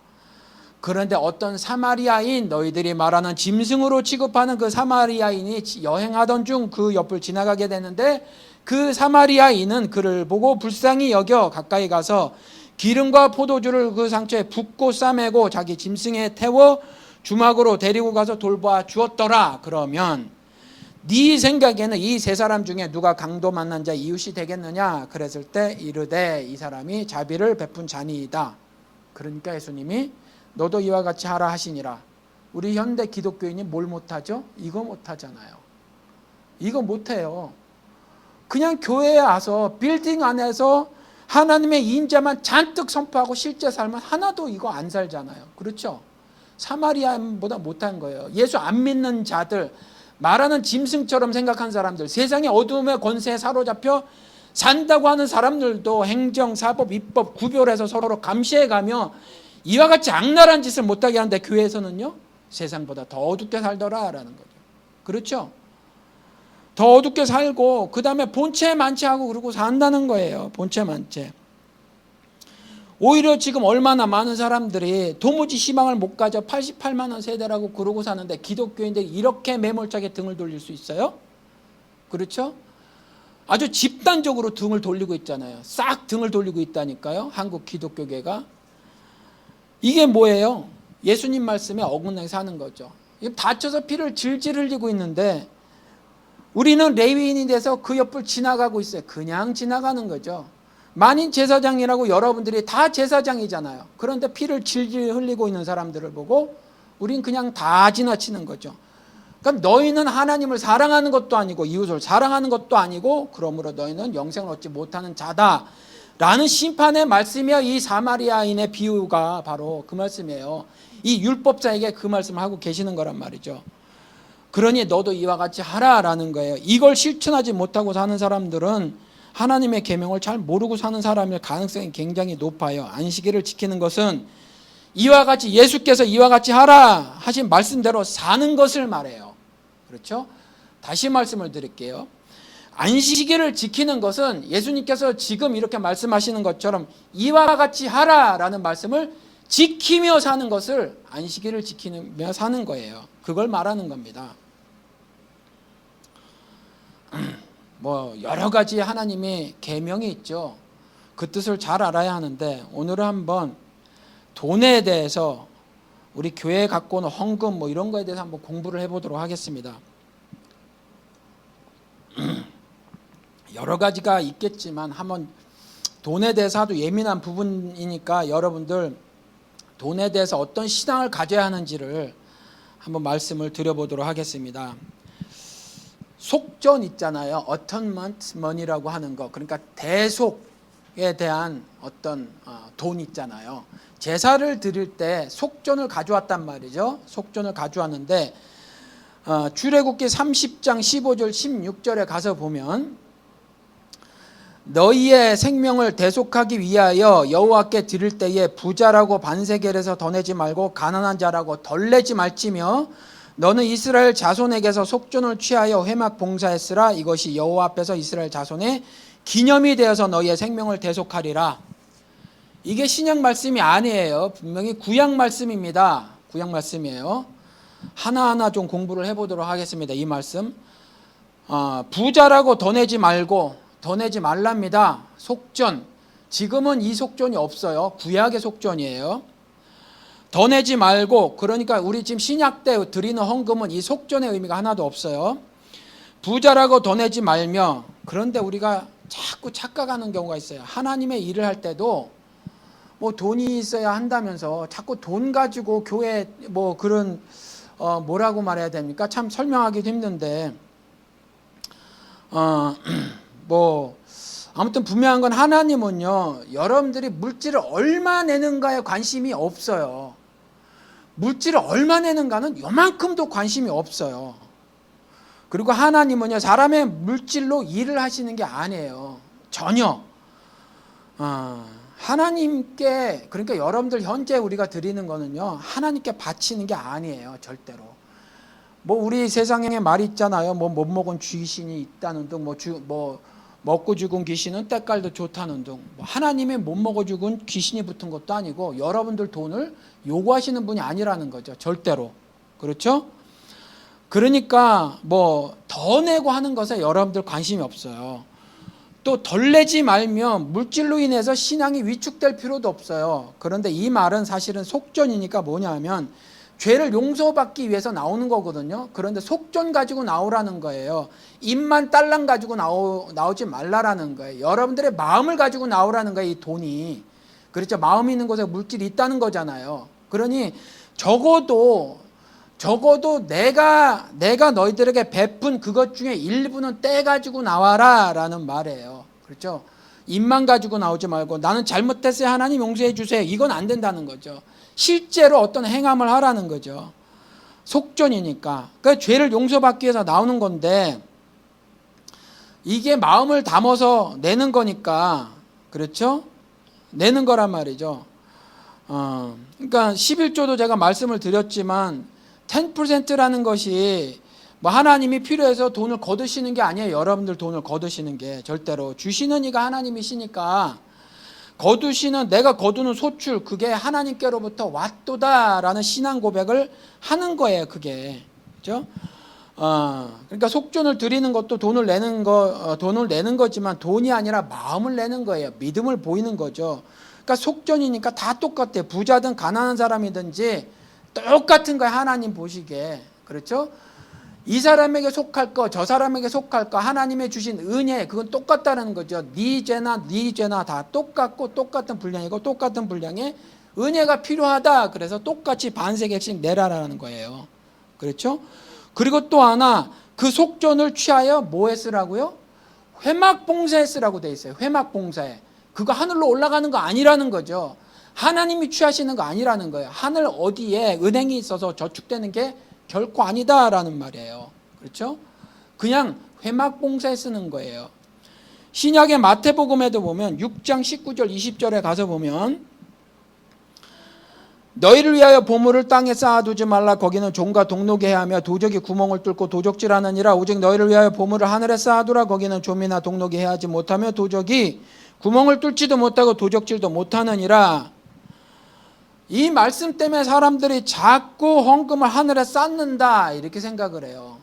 그런데 어떤 사마리아인, 너희들이 말하는 짐승으로 취급하는 그 사마리아인이 여행하던 중 그 옆을 지나가게 되는데, 그 사마리아인은 그를 보고 불쌍히 여겨 가까이 가서 기름과 포도주를 그 상처에 붓고 싸매고 자기 짐승에 태워 주막으로 데리고 가서 돌봐 주었더라. 그러면 네 생각에는 이 세 사람 중에 누가 강도 만난 자 이웃이 되겠느냐? 그랬을 때 이르되 이 사람이 자비를 베푼 자니이다. 그러니까 예수님이 너도 이와 같이 하라 하시니라. 우리 현대 기독교인이 뭘 못하죠? 이거 못하잖아요. 이거 못해요. 그냥 교회에 와서 빌딩 안에서 하나님의 인자만 잔뜩 선포하고 실제 삶은 하나도 이거 안 살잖아요. 그렇죠? 사마리아인보다 못한 거예요. 예수 안 믿는 자들, 말하는 짐승처럼 생각한 사람들, 세상의 어두움의 권세에 사로잡혀 산다고 하는 사람들도 행정, 사법, 입법 구별해서 서로 감시해가며 이와 같이 악랄한 짓을 못하게 하는데, 교회에서는요 세상보다 더 어둡게 살더라라는 거죠. 그렇죠? 더 어둡게 살고 그 다음에 본체 만체하고 그러고 산다는 거예요. 본체 만체. 오히려 지금 얼마나 많은 사람들이 도무지 희망을 못 가져 88만 원 세대라고 그러고 사는데, 기독교인들이 이렇게 매몰차게 등을 돌릴 수 있어요? 그렇죠? 아주 집단적으로 등을 돌리고 있잖아요. 싹 등을 돌리고 있다니까요, 한국 기독교계가. 이게 뭐예요? 예수님 말씀에 어긋나게 사는 거죠. 다쳐서 피를 질질 흘리고 있는데 우리는 레위인이 돼서 그 옆을 지나가고 있어요. 그냥 지나가는 거죠. 만인 제사장이라고 여러분들이 다 제사장이잖아요. 그런데 피를 질질 흘리고 있는 사람들을 보고 우린 그냥 다 지나치는 거죠. 그럼 너희는 하나님을 사랑하는 것도 아니고 이웃을 사랑하는 것도 아니고, 그러므로 너희는 영생을 얻지 못하는 자다 라는 심판의 말씀이요, 이 사마리아인의 비유가 바로 그 말씀이에요. 이 율법자에게 그 말씀을 하고 계시는 거란 말이죠. 그러니 너도 이와 같이 하라라는 거예요. 이걸 실천하지 못하고 사는 사람들은 하나님의 계명을 잘 모르고 사는 사람일 가능성이 굉장히 높아요. 안식일을 지키는 것은 이와 같이 예수께서 이와 같이 하라 하신 말씀대로 사는 것을 말해요. 그렇죠? 다시 말씀을 드릴게요. 안식일을 지키는 것은 예수님께서 지금 이렇게 말씀하시는 것처럼 이와 같이 하라라는 말씀을 지키며 사는 것을 안식일을 지키며 사는 거예요. 그걸 말하는 겁니다. 뭐 여러 가지 하나님의 계명이 있죠. 그 뜻을 잘 알아야 하는데, 오늘은 한번 돈에 대해서 우리 교회에 갖고 오는 헌금 뭐 이런 거에 대해서 한번 공부를 해보도록 하겠습니다. 여러 가지가 있겠지만 한번 돈에 대해서 하도 예민한 부분이니까 여러분들 돈에 대해서 어떤 신앙을 가져야 하는지를 한번 말씀을 드려보도록 하겠습니다. 속전 있잖아요. atonement money라고 하는 거. 그러니까 대속에 대한 어떤 돈 있잖아요. 제사를 드릴 때 속전을 가져왔단 말이죠. 속전을 가져왔는데 출애굽기 30장 15절 16절에 가서 보면 너희의 생명을 대속하기 위하여 여호와께 드릴 때에 부자라고 반세겔에서 더 내지 말고 가난한 자라고 덜 내지 말지며 너는 이스라엘 자손에게서 속전을 취하여 회막 봉사했으라. 이것이 여호와 앞에서 이스라엘 자손의 기념이 되어서 너희의 생명을 대속하리라. 이게 신약 말씀이 아니에요. 분명히 구약 말씀입니다. 구약 말씀이에요. 하나하나 좀 공부를 해보도록 하겠습니다. 이 말씀 부자라고 더 내지 말고 더 내지 말랍니다. 속전, 지금은 이 속전이 없어요. 구약의 속전이에요. 더 내지 말고, 그러니까 우리 지금 신약 때 드리는 헌금은 이 속전의 의미가 하나도 없어요. 부자라고 더 내지 말며. 그런데 우리가 자꾸 착각하는 경우가 있어요. 하나님의 일을 할 때도 뭐 돈이 있어야 한다면서 자꾸 돈 가지고 교회 뭐 그런 뭐라고 말해야 됩니까? 참 설명하기도 힘든데 뭐 아무튼 분명한 건 하나님은요, 여러분들이 물질을 얼마 내는가에 관심이 없어요. 물질을 얼마 내는가는 요만큼도 관심이 없어요. 그리고 하나님은요, 사람의 물질로 일을 하시는 게 아니에요. 전혀. 하나님께, 그러니까 여러분들 현재 우리가 드리는 거는요, 하나님께 바치는 게 아니에요. 절대로. 뭐 우리 세상에 말 있잖아요. 뭐 못 먹은 귀신이 있다는 등, 뭐 먹고 죽은 귀신은 때깔도 좋다는 등. 하나님의 못 먹어 죽은 귀신이 붙은 것도 아니고 여러분들 돈을 요구하시는 분이 아니라는 거죠. 절대로. 그렇죠? 그러니까 뭐 더 내고 하는 것에 여러분들 관심이 없어요. 또 덜 내지 말면 물질로 인해서 신앙이 위축될 필요도 없어요. 그런데 이 말은 사실은 속전이니까 뭐냐면 죄를 용서받기 위해서 나오는 거거든요. 그런데 속전 가지고 나오라는 거예요. 입만 딸랑 가지고 나오지 말라라는 거예요. 여러분들의 마음을 가지고 나오라는 거예요. 이 돈이. 그렇죠. 마음이 있는 곳에 물질이 있다는 거잖아요. 그러니 적어도 내가 너희들에게 베푼 그것 중에 일부는 떼 가지고 나와라 라는 말이에요. 그렇죠. 입만 가지고 나오지 말고 나는 잘못했어요. 하나님 용서해 주세요. 이건 안 된다는 거죠. 실제로 어떤 행함을 하라는 거죠. 속전이니까. 그러니까 죄를 용서받기 위해서 나오는 건데 이게 마음을 담아서 내는 거니까, 그렇죠? 내는 거란 말이죠. 그러니까 11조도 제가 말씀을 드렸지만 10%라는 것이 뭐 하나님이 필요해서 돈을 거두시는 게 아니에요. 여러분들 돈을 거두시는 게 절대로. 주시는 이가 하나님이시니까 거두시는, 내가 거두는 소출, 그게 하나님께로부터 왔도다라는 신앙 고백을 하는 거예요. 그게. 그렇죠? 그러니까 속전을 드리는 것도 돈을 내는 거지만 돈이 아니라 마음을 내는 거예요. 믿음을 보이는 거죠. 그러니까 속전이니까 다 똑같아요. 부자든 가난한 사람이든지 똑같은 거예요. 하나님 보시기에. 그렇죠? 이 사람에게 속할 거, 저 사람에게 속할 거, 하나님의 주신 은혜, 그건 똑같다는 거죠. 네 죄나 다 똑같고 똑같은 분량이고 똑같은 분량의 은혜가 필요하다. 그래서 똑같이 반세겔씩 내라라는 거예요. 그렇죠? 그리고 또 하나, 그 속전을 취하여 뭐 했으라고요? 회막 봉사에 쓰라고 돼 있어요. 회막 봉사에. 그거 하늘로 올라가는 거 아니라는 거죠. 하나님이 취하시는 거 아니라는 거예요. 하늘 어디에 은행이 있어서 저축되는 게 결코 아니다라는 말이에요. 그렇죠? 그냥 회막 봉사에 쓰는 거예요. 신약의 마태복음에도 보면 6장 19절 20절에 가서 보면 너희를 위하여 보물을 땅에 쌓아두지 말라. 거기는 종과 동록이 해하며 도적이 구멍을 뚫고 도적질하느니라. 오직 너희를 위하여 보물을 하늘에 쌓아두라. 거기는 좀이나 동록이 해하지 못하며 도적이 구멍을 뚫지도 못하고 도적질도 못하느니라. 이 말씀 때문에 사람들이 자꾸 헌금을 하늘에 쌓는다 이렇게 생각을 해요.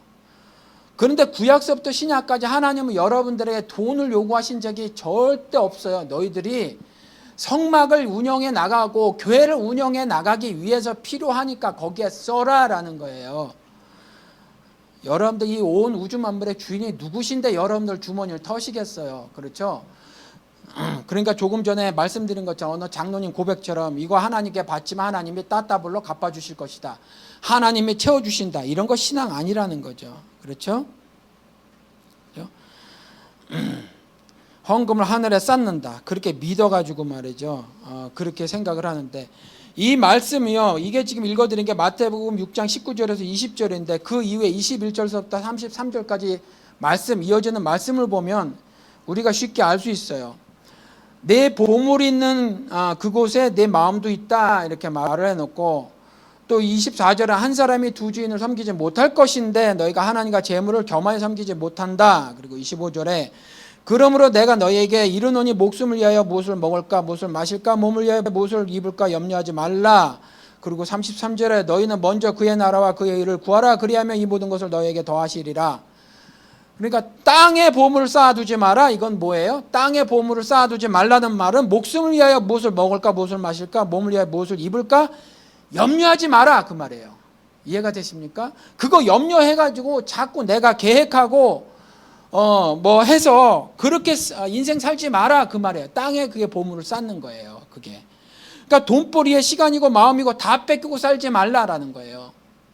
그런데 구약서부터 신약까지 하나님은 여러분들에게 돈을 요구하신 적이 절대 없어요. 너희들이 성막을 운영해 나가고 교회를 운영해 나가기 위해서 필요하니까 거기에 써라라는 거예요. 여러분들 이 온 우주 만물의 주인이 누구신데 여러분들 주머니를 터시겠어요. 그렇죠? 그러니까 조금 전에 말씀드린 것처럼 어느 장로님 고백처럼 이거 하나님께 받지만 하나님이 따따블로 갚아주실 것이다. 하나님이 채워주신다. 이런 거 신앙 아니라는 거죠. 그렇죠? 헌금을 하늘에 쌓는다. 그렇게 믿어가지고 말이죠. 그렇게 생각을 하는데 이 말씀이요. 이게 지금 읽어드린 게 마태복음 6장 19절에서 20절인데 그 이후에 21절부터 33절까지 말씀 이어지는 말씀을 보면 우리가 쉽게 알 수 있어요. 내 보물이 있는 그곳에 내 마음도 있다 이렇게 말을 해놓고 또 24절에 한 사람이 두 주인을 섬기지 못할 것인데 너희가 하나님과 재물을 겸하여 섬기지 못한다. 그리고 25절에 그러므로 내가 너희에게 이르노니 목숨을 위하여 무엇을 먹을까 무엇을 마실까 몸을 위하여 무엇을 입을까 염려하지 말라. 그리고 33절에 너희는 먼저 그의 나라와 그의 의를 구하라. 그리하면 이 모든 것을 너희에게 더하시리라. 그러니까 땅에 보물을 쌓아두지 마라. 이건 뭐예요? 땅에 보물을 쌓아두지 말라는 말은 목숨을 위하여 무엇을 먹을까 무엇을 마실까 몸을 위하여 무엇을 입을까 염려하지 마라 그 말이에요. 이해가 되십니까? 그거 염려해가지고 자꾸 내가 계획하고 뭐 해서 그렇게 인생 살지 마라 그 말이에요. 땅에 그게 보물을 쌓는 거예요. 그게. 그러니까 돈벌이의 시간이고 마음이고 다 뺏기고 살지 말라라는 거예요.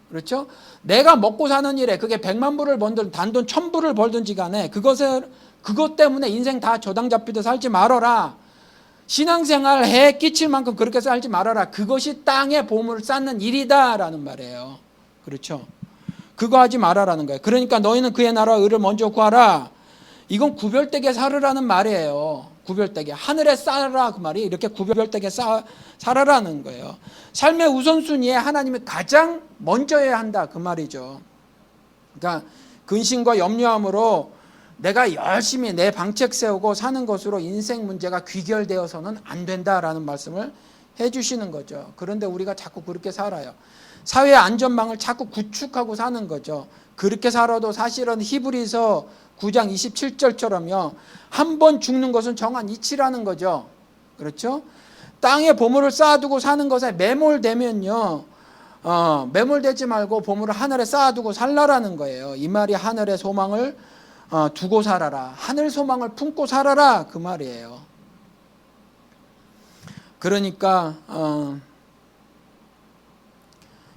그렇죠? 내가 먹고 사는 일에 그게 100만 불을 벌든 단돈 1000불을 벌든지 간에 그것 때문에 인생 다 저당 잡히듯 살지 말아라. 신앙생활 해 끼칠 만큼 그렇게 살지 말아라. 그것이 땅에 보물을 쌓는 일이다라는 말이에요. 그렇죠? 그거 하지 말아라는 거예요. 그러니까 너희는 그의 나라와 의를 먼저 구하라. 이건 구별되게 살으라는 말이에요. 구별되게. 하늘에 쌓아라 그 말이 이렇게 구별되게 살아라는 거예요. 삶의 우선순위에 하나님이 가장 먼저 해야 한다 그 말이죠. 그러니까 근심과 염려함으로 내가 열심히 내 방책 세우고 사는 것으로 인생 문제가 귀결되어서는 안 된다라는 말씀을 해주시는 거죠. 그런데 우리가 자꾸 그렇게 살아요. 사회 안전망을 자꾸 구축하고 사는 거죠. 그렇게 살아도 사실은 히브리서 9장 27절처럼요. 한 번 죽는 것은 정한 이치라는 거죠. 그렇죠? 땅에 보물을 쌓아두고 사는 것에 매몰되면요. 매몰되지 말고 보물을 하늘에 쌓아두고 살라라는 거예요. 이 말이 하늘의 소망을 두고 살아라. 하늘 소망을 품고 살아라. 그 말이에요. 그러니까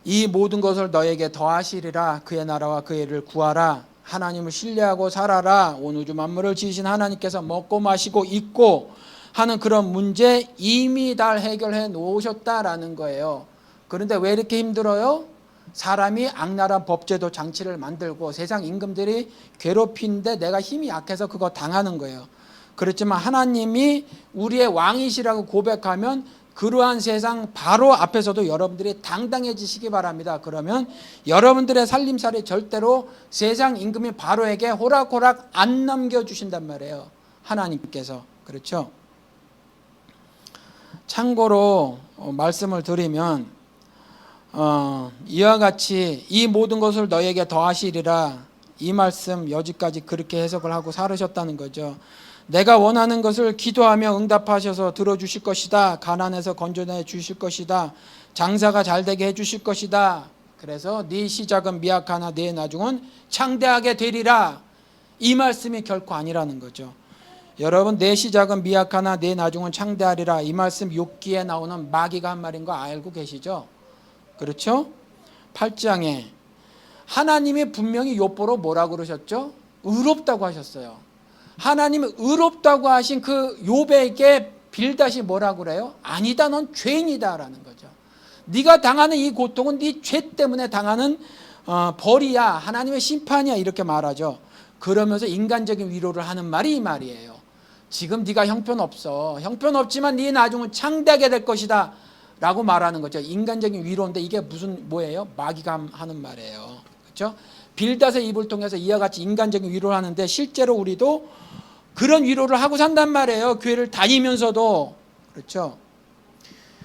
이 모든 것을 너에게 더하시리라. 그의 나라와 그의 일을 구하라. 하나님을 신뢰하고 살아라. 온 우주 만물을 지으신 하나님께서 먹고 마시고 입고 하는 그런 문제 이미 다 해결해 놓으셨다라는 거예요. 그런데 왜 이렇게 힘들어요? 사람이 악랄한 법제도 장치를 만들고 세상 임금들이 괴롭히는데 내가 힘이 약해서 그거 당하는 거예요. 그렇지만 하나님이 우리의 왕이시라고 고백하면 그러한 세상 바로 앞에서도 여러분들이 당당해지시기 바랍니다. 그러면 여러분들의 살림살이 절대로 세상 임금이 바로에게 호락호락 안 넘겨주신단 말이에요. 하나님께서. 그렇죠? 참고로 말씀을 드리면 이와 같이 이 모든 것을 너에게 더하시리라. 이 말씀 여지까지 그렇게 해석을 하고 살으셨다는 거죠. 내가 원하는 것을 기도하며 응답하셔서 들어주실 것이다. 가난해서 건져내 주실 것이다. 장사가 잘되게 해주실 것이다. 그래서 네 시작은 미약하나 네 나중은 창대하게 되리라. 이 말씀이 결코 아니라는 거죠. 여러분 내 시작은 미약하나 내 나중은 창대하리라. 이 말씀 욥기에 나오는 마귀가 한 말인 거 알고 계시죠? 그렇죠? 8장에 하나님이 분명히 욥보로 뭐라 그러셨죠? 의롭다고 하셨어요. 하나님은 의롭다고 하신 그 욥에게 빌다시 뭐라 그래요? 아니다, 넌 죄인이다라는 거죠. 네가 당하는 이 고통은 네 죄 때문에 당하는 벌이야, 하나님의 심판이야 이렇게 말하죠. 그러면서 인간적인 위로를 하는 말이 이 말이에요. 지금 네가 형편없어. 형편없지만 네 나중은 창대하게 될 것이다 라고 말하는 거죠. 인간적인 위로인데 이게 무슨 뭐예요? 마귀가 하는 말이에요. 그렇죠? 빌닷의 입을 통해서 이와 같이 인간적인 위로를 하는데 실제로 우리도 그런 위로를 하고 산단 말이에요. 교회를 다니면서도. 그렇죠?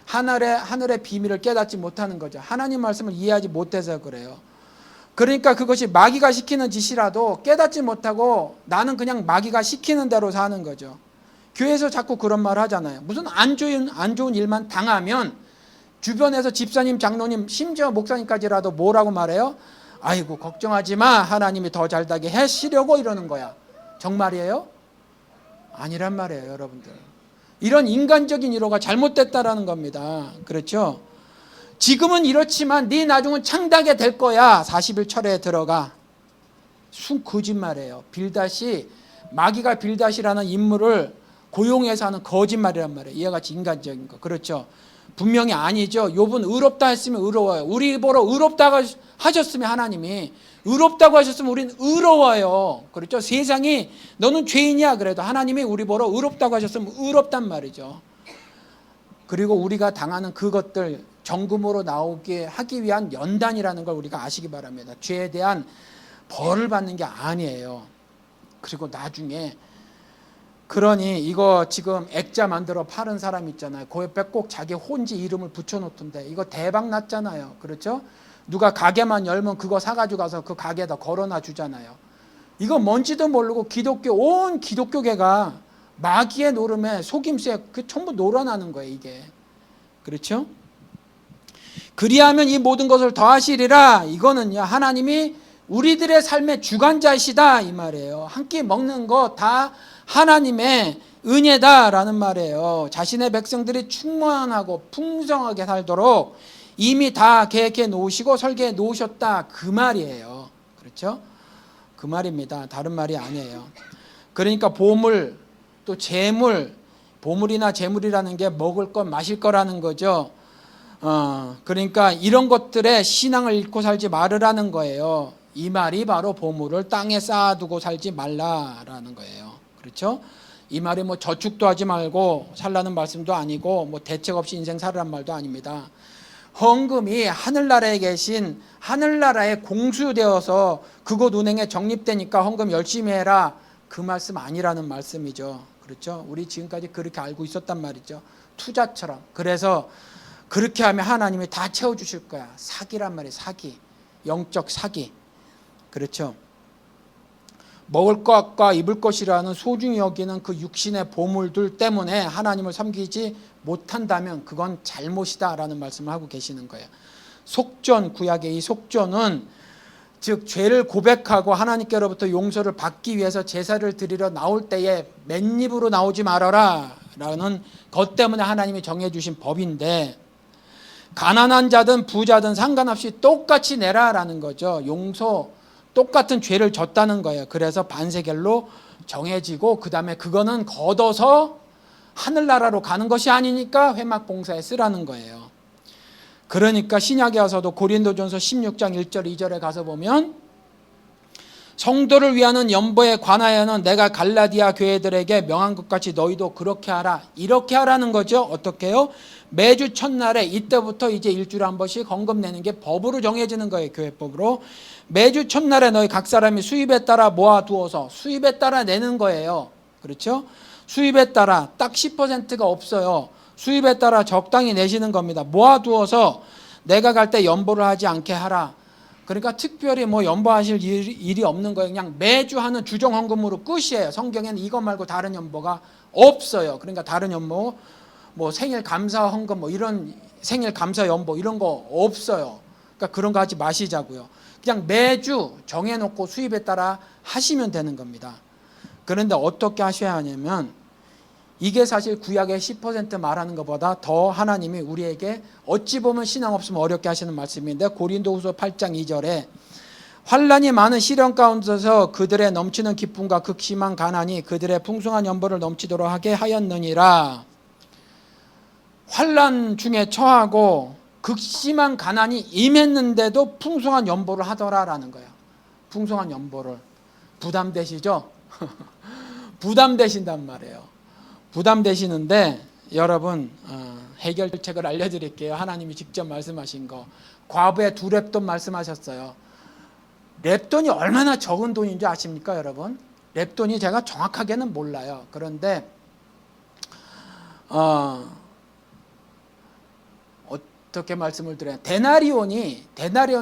하늘의 비밀을 깨닫지 못하는 거죠. 하나님 말씀을 이해하지 못해서 그래요. 그러니까 그것이 마귀가 시키는 짓이라도 깨닫지 못하고 나는 그냥 마귀가 시키는 대로 사는 거죠. 교회에서 자꾸 그런 말 하잖아요. 무슨 안 좋은 일만 당하면 주변에서 집사님, 장로님, 심지어 목사님까지라도 뭐라고 말해요? 아이고 걱정하지 마, 하나님이 더 잘되게 하시려고 이러는 거야. 정말이에요? 아니란 말이에요, 여러분들. 이런 인간적인 위로가 잘못됐다라는 겁니다. 그렇죠? 지금은 이렇지만 네 나중은 창대하게 될 거야. 40일 철회에 들어가. 순 거짓말이에요. 빌닷이, 마귀가 빌닷이라는 인물을 고용해서 하는 거짓말이란 말이에요. 이와 같이 인간적인 거. 그렇죠? 분명히 아니죠. 욥은 의롭다 했으면 의로워요. 우리 보러 의롭다고 하셨으면 하나님이 의롭다고 하셨으면 우리는 의로워요. 그렇죠? 세상이 너는 죄인이야 그래도 하나님이 우리 보러 의롭다고 하셨으면 의롭단 말이죠. 그리고 우리가 당하는 그것들 정금으로 나오게 하기 위한 연단이라는 걸 우리가 아시기 바랍니다. 죄에 대한 벌을 받는 게 아니에요. 그리고 나중에 그러니 이거 지금 액자 만들어 파는 사람 있잖아요. 그 옆에 꼭 자기 혼지 이름을 붙여놓던데 이거 대박 났잖아요. 그렇죠? 누가 가게만 열면 그거 사가지고 가서 그 가게에다 걸어놔 주잖아요. 이거 뭔지도 모르고 온 기독교계가 마귀의 노름에 속임수에 그 전부 놀아나는 거예요. 이게. 그렇죠? 그리하면 이 모든 것을 더하시리라. 이거는요 하나님이 우리들의 삶의 주관자이시다 이 말이에요. 한 끼 먹는 거 다 하나님의 은혜다라는 말이에요. 자신의 백성들이 충만하고 풍성하게 살도록 이미 다 계획해 놓으시고 설계해 놓으셨다 그 말이에요. 그렇죠? 그 말입니다. 다른 말이 아니에요. 그러니까 보물 또 재물, 보물이나 재물이라는 게 먹을 것 마실 거라는 거죠. 그러니까 이런 것들에 신앙을 잃고 살지 말으라는 거예요. 이 말이 바로 보물을 땅에 쌓아두고 살지 말라라는 거예요. 그렇죠? 이 말이 뭐 저축도 하지 말고 살라는 말씀도 아니고 뭐 대책 없이 인생 살으란 말도 아닙니다. 헌금이 하늘나라에 계신 하늘나라에 공수되어서 그곳 은행에 적립되니까 헌금 열심히 해라 그 말씀 아니라는 말씀이죠. 그렇죠? 우리 지금까지 그렇게 알고 있었단 말이죠. 투자처럼. 그래서 그렇게 하면 하나님이 다 채워주실 거야. 사기란 말이에요. 사기. 영적 사기. 그렇죠? 먹을 것과 입을 것이라는 소중히 여기는 그 육신의 보물들 때문에 하나님을 섬기지 못한다면 그건 잘못이다라는 말씀을 하고 계시는 거예요. 속전, 구약의 이 속전은 즉 죄를 고백하고 하나님께로부터 용서를 받기 위해서 제사를 드리러 나올 때에 맨입으로 나오지 말아라 라는 것 때문에 하나님이 정해주신 법인데 가난한 자든 부자든 상관없이 똑같이 내라라는 거죠. 용서 똑같은 죄를 졌다는 거예요. 그래서 반세겔로 정해지고 그 다음에 그거는 걷어서 하늘나라로 가는 것이 아니니까 회막봉사에 쓰라는 거예요. 그러니까 신약에 와서도 고린도전서 16장 1절 2절에 가서 보면 성도를 위하는 연보에 관하여는 내가 갈라디아 교회들에게 명한 것 같이 너희도 그렇게 하라. 이렇게 하라는 거죠. 어떻게 해요? 매주 첫날에 이때부터 이제 일주일에 한 번씩 헌금 내는 게 법으로 정해지는 거예요. 교회법으로. 매주 첫날에 너희 각 사람이 수입에 따라 모아두어서 수입에 따라 내는 거예요. 그렇죠? 수입에 따라 딱 10%가 없어요. 수입에 따라 적당히 내시는 겁니다. 모아두어서 내가 갈 때 연보를 하지 않게 하라. 그러니까 특별히 뭐 연보하실 일이 없는 거예요. 그냥 매주 하는 주정 헌금으로 끝이에요. 성경에는 이것 말고 다른 연보가 없어요. 그러니까 다른 연보, 뭐 생일 감사 헌금, 뭐 이런 생일 감사 연보 이런 거 없어요. 그러니까 그런 거 하지 마시자고요. 그냥 매주 정해놓고 수입에 따라 하시면 되는 겁니다. 그런데 어떻게 하셔야 하냐면 이게 사실 구약의 10% 말하는 것보다 더 하나님이 우리에게 어찌 보면 신앙 없으면 어렵게 하시는 말씀인데 고린도후서 8장 2절에 환난이 많은 시련 가운데서 그들의 넘치는 기쁨과 극심한 가난이 그들의 풍성한 연보를 넘치도록 하게 하였느니라. 환난 중에 처하고 극심한 가난이 임했는데도 풍성한 연보를 하더라라는 거예요. 풍성한 연보를. 부담되시죠? 부담되신단 말이에요. 부담되시는데 여러분 해결책을 알려드릴게요. 하나님이 직접 말씀하신 거. 과부의 2렙돈 말씀하셨어요. 렙돈이 얼마나 적은 돈인 줄 아십니까 여러분? 렙돈이 제가 정확하게는 몰라요. 그런데 어떻게 말씀을 드려요? 데나리온이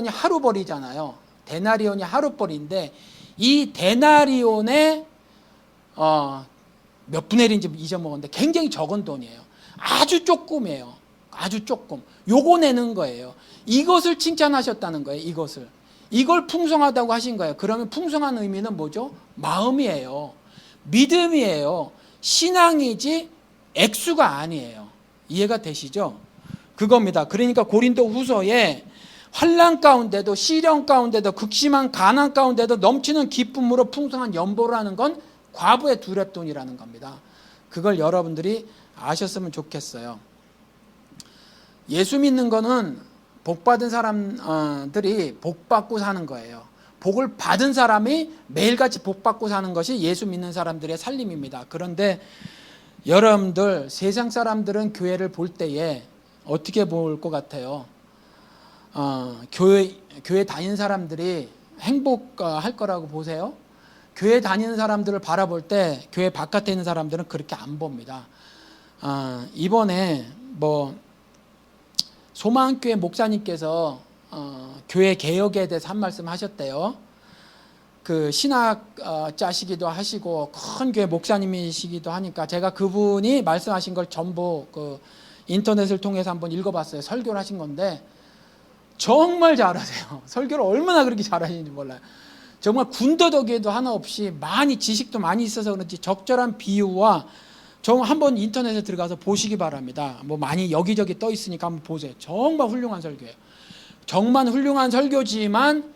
하루벌이잖아요. 데나리온이 하루벌인데 이 데나리온의 몇 분의 1인지 잊어먹었는데 굉장히 적은 돈이에요. 아주 조금이에요. 아주 조금. 요거 내는 거예요. 이것을 칭찬하셨다는 거예요. 이걸 풍성하다고 하신 거예요. 그러면 풍성한 의미는 뭐죠? 마음이에요. 믿음이에요. 신앙이지 액수가 아니에요. 이해가 되시죠? 그겁니다. 그러니까 고린도 후서에 환난 가운데도 시련 가운데도 극심한 가난 가운데도 넘치는 기쁨으로 풍성한 연보라는 건 과부의 두렙돈이라는 겁니다. 그걸 여러분들이 아셨으면 좋겠어요. 예수 믿는 거는 복 받은 사람들이 복 받고 사는 거예요. 복을 받은 사람이 매일같이 복 받고 사는 것이 예수 믿는 사람들의 살림입니다. 그런데 여러분들 세상 사람들은 교회를 볼 때에 어떻게 볼 것 같아요? 교회 다니는 사람들이 행복할 거라고 보세요? 교회 다니는 사람들을 바라볼 때 교회 바깥에 있는 사람들은 그렇게 안 봅니다. 이번에 소망교회 목사님께서 교회 개혁에 대해서 한 말씀 하셨대요. 그 신학자시기도 하시고 큰 교회 목사님이시기도 하니까 제가 그분이 말씀하신 걸 전부 그 인터넷을 통해서 한번 읽어봤어요. 설교를 하신 건데 정말 잘하세요. 설교를 얼마나 그렇게 잘하시는지 몰라요. 정말 군더더기에도 하나 없이 많이 지식도 많이 있어서 그런지 적절한 비유와 정말 한번 인터넷에 들어가서 보시기 바랍니다. 많이 여기저기 떠 있으니까 한번 보세요. 정말 훌륭한 설교예요. 정말 훌륭한 설교지만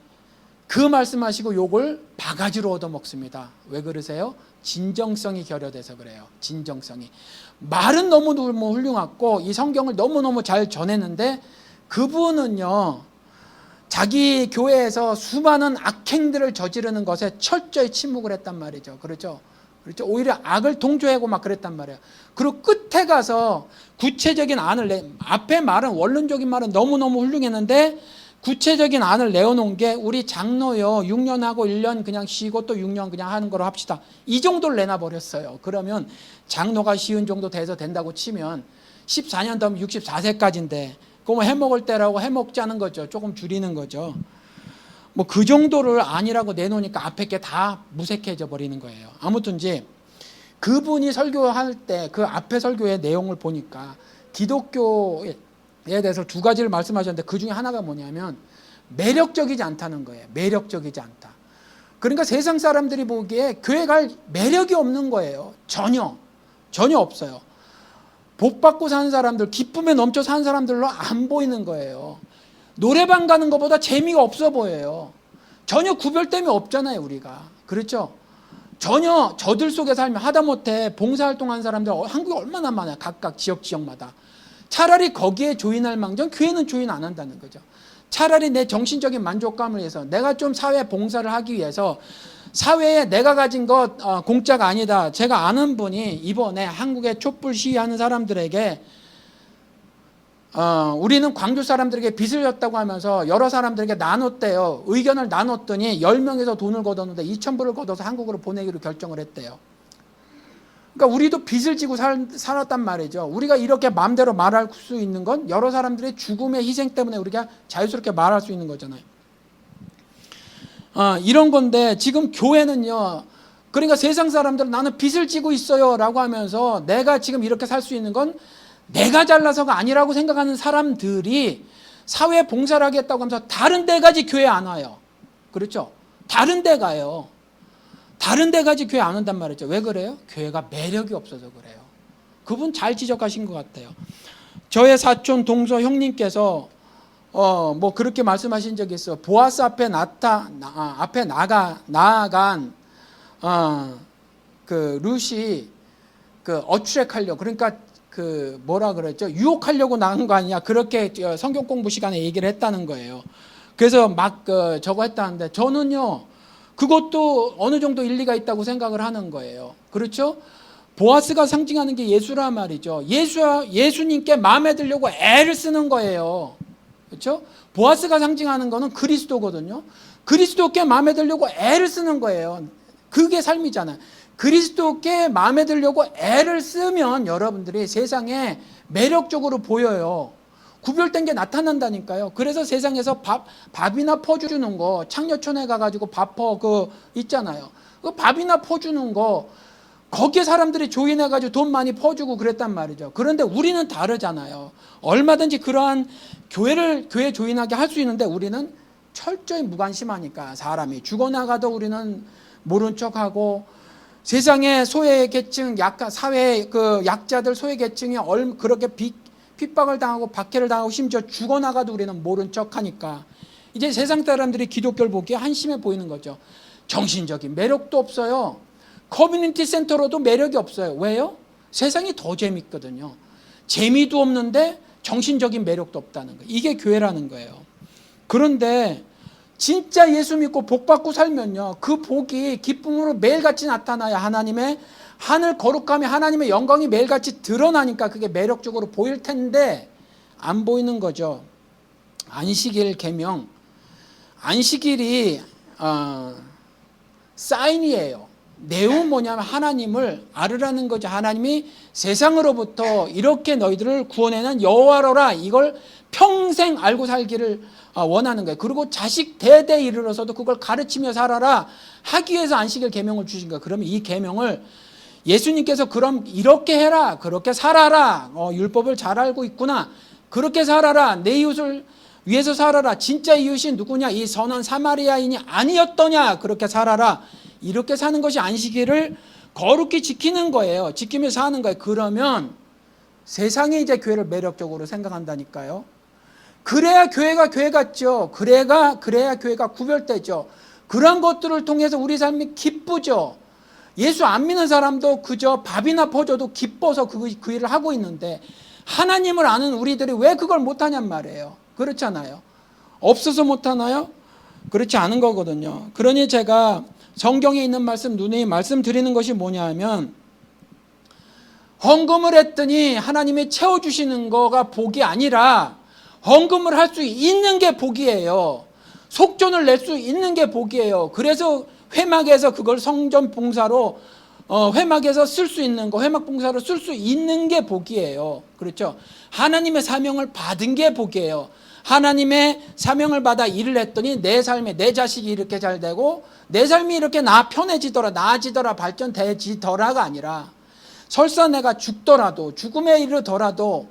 그 말씀하시고 욕을 바가지로 얻어먹습니다. 왜 그러세요? 진정성이 결여돼서 그래요. 진정성이. 말은 너무너무 훌륭하고 이 성경을 너무너무 잘 전했는데 그분은요, 자기 교회에서 수많은 악행들을 저지르는 것에 철저히 침묵을 했단 말이죠. 그렇죠? 오히려 악을 동조하고 막 그랬단 말이에요. 그리고 끝에 가서 구체적인 안을 앞에 말은 원론적인 말은 너무너무 훌륭했는데 구체적인 안을 내어놓은 게 우리 장로요 6년 하고 1년 그냥 쉬고 또 6년 그냥 하는 거로 합시다. 이 정도를 내놔버렸어요. 그러면 장로가 쉬운 정도 돼서 된다고 치면 14년 더 64세까지인데 그거 해먹을 때라고 해먹자는 거죠. 조금 줄이는 거죠. 그 정도를 아니라고 내놓으니까 앞에 게 다 무색해져 버리는 거예요. 아무튼지 그분이 설교할 때 그 앞에 설교의 내용을 보니까 기독교에 대해서 두 가지를 말씀하셨는데 그 중에 하나가 뭐냐면 매력적이지 않다는 거예요. 매력적이지 않다. 그러니까 세상 사람들이 보기에 교회 갈 매력이 없는 거예요. 전혀 없어요. 복 받고 사는 사람들, 기쁨에 넘쳐 사는 사람들로 안 보이는 거예요. 노래방 가는 것보다 재미가 없어 보여요. 전혀 구별됨이 없잖아요, 우리가. 그렇죠? 전혀 저들 속에 살면 하다못해 봉사활동하는 사람들 한국에 얼마나 많아요. 각각 지역마다. 차라리 거기에 조인할 망정 교회는 조인 안 한다는 거죠. 차라리 내 정신적인 만족감을 위해서 내가 좀 사회 봉사를 하기 위해서 사회에 내가 가진 것 공짜가 아니다. 제가 아는 분이 이번에 한국에 촛불 시위하는 사람들에게 우리는 광주 사람들에게 빚을 졌다고 하면서 여러 사람들에게 나눴대요. 의견을 나눴더니 10명에서 돈을 걷었는데 2,000불을 걷어서 한국으로 보내기로 결정을 했대요. 그러니까 우리도 빚을 지고 살았단 말이죠. 우리가 이렇게 마음대로 말할 수 있는 건 여러 사람들의 죽음의 희생 때문에 우리가 자유스럽게 말할 수 있는 거잖아요. 이런 건데 지금 교회는요. 그러니까 세상 사람들은 나는 빚을 지고 있어요 라고 하면서 내가 지금 이렇게 살 수 있는 건 내가 잘나서가 아니라고 생각하는 사람들이 사회 봉사를 하겠다고 하면서 다른 데 가지 교회 안 와요. 그렇죠? 다른 데 가요. 다른 데 가지 교회 안 온단 말이죠. 왜 그래요? 교회가 매력이 없어서 그래요. 그분 잘 지적하신 것 같아요. 저의 사촌 동서 형님께서 그렇게 말씀하신 적이 있어요. 보아스 앞에 나아간 그 룻이 그 어트랙하려고 그러니까 그 뭐라 그랬죠? 유혹하려고 나간 거 아니냐? 그렇게 성경 공부 시간에 얘기를 했다는 거예요. 그래서 막 저거 했다는데 저는요. 그것도 어느 정도 일리가 있다고 생각을 하는 거예요. 그렇죠? 보아스가 상징하는 게 예수란 말이죠. 예수님께 마음에 들려고 애를 쓰는 거예요. 그렇죠? 보아스가 상징하는 거는 그리스도거든요. 그리스도께 마음에 들려고 애를 쓰는 거예요. 그게 삶이잖아요. 그리스도께 마음에 들려고 애를 쓰면 여러분들이 세상에 매력적으로 보여요. 구별된 게 나타난다니까요. 그래서 세상에서 밥이나 퍼주는 거, 창녀촌에 가가지고 밥퍼 있잖아요. 그 밥이나 퍼주는 거, 거기에 사람들이 조인해가지고 돈 많이 퍼주고 그랬단 말이죠. 그런데 우리는 다르잖아요. 얼마든지 그러한 교회 조인하게 할 수 있는데 우리는 철저히 무관심하니까 사람이 죽어나가도 우리는 모른 척하고 세상의 소외계층, 사회 그 약자들 소외계층이 그렇게 핍박을 당하고 박해를 당하고 심지어 죽어나가도 우리는 모른 척하니까 이제 세상 사람들이 기독교를 보기에 한심해 보이는 거죠. 정신적인 매력도 없어요. 커뮤니티 센터로도 매력이 없어요. 왜요? 세상이 더 재밌거든요. 재미도 없는데 정신적인 매력도 없다는 거예요. 이게 교회라는 거예요. 그런데 진짜 예수 믿고 복 받고 살면요, 그 복이 기쁨으로 매일같이 나타나야 하나님의 하늘 거룩함이, 하나님의 영광이 매일같이 드러나니까 그게 매력적으로 보일 텐데 안 보이는 거죠. 안식일 계명, 안식일이 사인이에요. 내용은 뭐냐면 하나님을 알으라는 거죠. 하나님이 세상으로부터 이렇게 너희들을 구원해낸 여호와로라, 이걸 평생 알고 살기를 원하는 거예요. 그리고 자식 대대 이르러서도 그걸 가르치며 살아라 하기 위해서 안식일 계명을 주신 거예요. 그러면 이 계명을 예수님께서 그럼 이렇게 해라, 그렇게 살아라, 율법을 잘 알고 있구나, 그렇게 살아라, 내 이웃을 위해서 살아라, 진짜 이웃이 누구냐, 이 선한 사마리아인이 아니었더냐, 그렇게 살아라, 이렇게 사는 것이 안식일을 거룩히 지키는 거예요. 지키면서 사는 거예요. 그러면 세상이 이제 교회를 매력적으로 생각한다니까요. 그래야 교회가 교회 같죠. 그래야 교회가 구별되죠. 그런 것들을 통해서 우리 삶이 기쁘죠. 예수 안 믿는 사람도 그저 밥이나 퍼줘도 기뻐서 그 일을 하고 있는데 하나님을 아는 우리들이 왜 그걸 못하냔 말이에요. 그렇잖아요. 없어서 못하나요? 그렇지 않은 거거든요. 그러니 제가 성경에 있는 말씀, 누누이 말씀드리는 것이 뭐냐 하면, 헌금을 했더니 하나님이 채워주시는 거가 복이 아니라 헌금을 할 수 있는 게 복이에요. 속전을 낼 수 있는 게 복이에요. 그래서 회막에서 그걸 성전 봉사로 회막에서 쓸 수 있는 거, 회막 봉사로 쓸 수 있는 게 복이에요. 그렇죠? 하나님의 사명을 받은 게 복이에요. 하나님의 사명을 받아 일을 했더니 내 삶에 내 자식이 이렇게 잘 되고 내 삶이 이렇게 편해지더라, 나아지더라, 발전되지더라가 아니라 설사 내가 죽더라도, 죽음에 이르더라도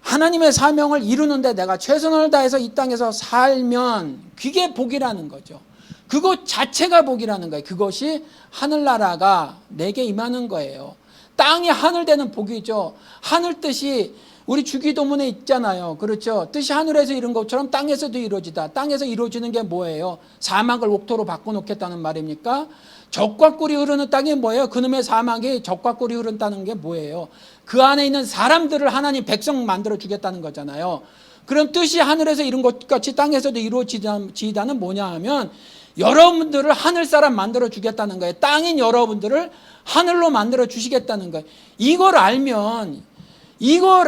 하나님의 사명을 이루는데 내가 최선을 다해서 이 땅에서 살면 그게 복이라는 거죠. 그것 자체가 복이라는 거예요. 그것이 하늘나라가 내게 임하는 거예요. 땅이 하늘 되는 복이죠. 하늘 뜻이 우리 주기도문에 있잖아요. 그렇죠? 뜻이 하늘에서 이룬 것처럼 땅에서도 이루어지다. 땅에서 이루어지는 게 뭐예요? 사막을 옥토로 바꿔놓겠다는 말입니까? 젖과 꿀이 흐르는 땅이 뭐예요? 그놈의 사막이 젖과 꿀이 흐른다는 게 뭐예요? 그 안에 있는 사람들을 하나님 백성 만들어 주겠다는 거잖아요. 그럼 뜻이 하늘에서 이룬 것 같이 땅에서도 이루어지다는 뭐냐 하면 여러분들을 하늘 사람 만들어 주겠다는 거예요. 땅인 여러분들을 하늘로 만들어 주시겠다는 거예요. 이걸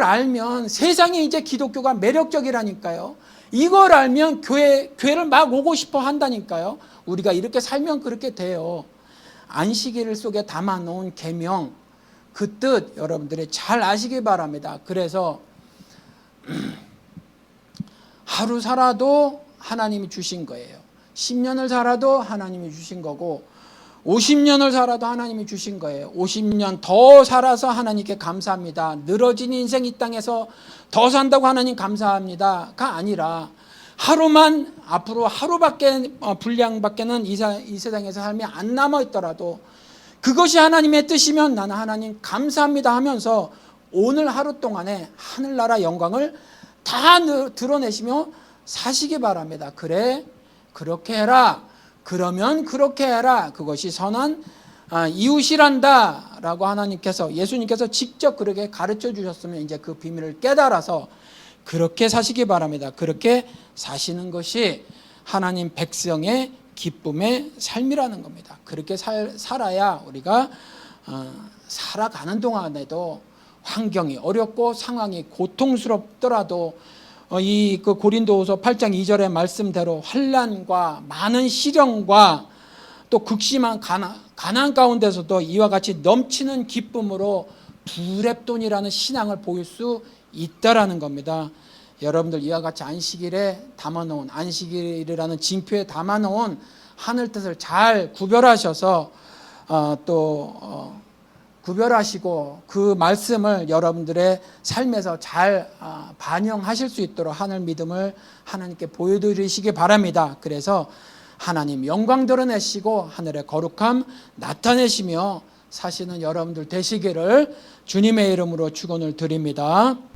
알면 세상에 이제 기독교가 매력적이라니까요. 이걸 알면 교회를 막 오고 싶어 한다니까요. 우리가 이렇게 살면 그렇게 돼요. 안식일 속에 담아놓은 계명, 그 뜻 여러분들이 잘 아시기 바랍니다. 그래서 하루 살아도 하나님이 주신 거예요. 10년을 살아도 하나님이 주신 거고 50년을 살아도 하나님이 주신 거예요. 50년 더 살아서 하나님께 감사합니다. 늘어진 인생 이 땅에서 더 산다고 하나님 감사합니다가 아니라 하루만, 앞으로 하루밖에 분량밖에는 이 세상에서 삶이 안 남아있더라도 그것이 하나님의 뜻이면 나는 하나님 감사합니다 하면서 오늘 하루 동안에 하늘나라 영광을 다 드러내시며 사시기 바랍니다. 그래, 그렇게 해라. 그러면 그렇게 해라. 그것이 선한 이웃이란다 라고 예수님께서 직접 그렇게 가르쳐 주셨으면 이제 그 비밀을 깨달아서 그렇게 사시기 바랍니다. 그렇게 사시는 것이 하나님 백성의 기쁨의 삶이라는 겁니다. 그렇게 살아야 우리가 살아가는 동안에도 환경이 어렵고 상황이 고통스럽더라도 이 고린도후서 8장 2절의 말씀대로 환난과 많은 시련과 또 극심한 가난 가운데서도 이와 같이 넘치는 기쁨으로 두렙돈이라는 신앙을 보일 수 있다라는 겁니다. 여러분들 이와 같이 안식일에 담아놓은, 안식일이라는 징표에 담아놓은 하늘 뜻을 잘 구별하셔서 또 구별하시고 그 말씀을 여러분들의 삶에서 잘 반영하실 수 있도록 하늘 믿음을 하나님께 보여드리시기 바랍니다. 그래서 하나님 영광 드러내시고 하늘의 거룩함 나타내시며 사시는 여러분들 되시기를 주님의 이름으로 축원을 드립니다.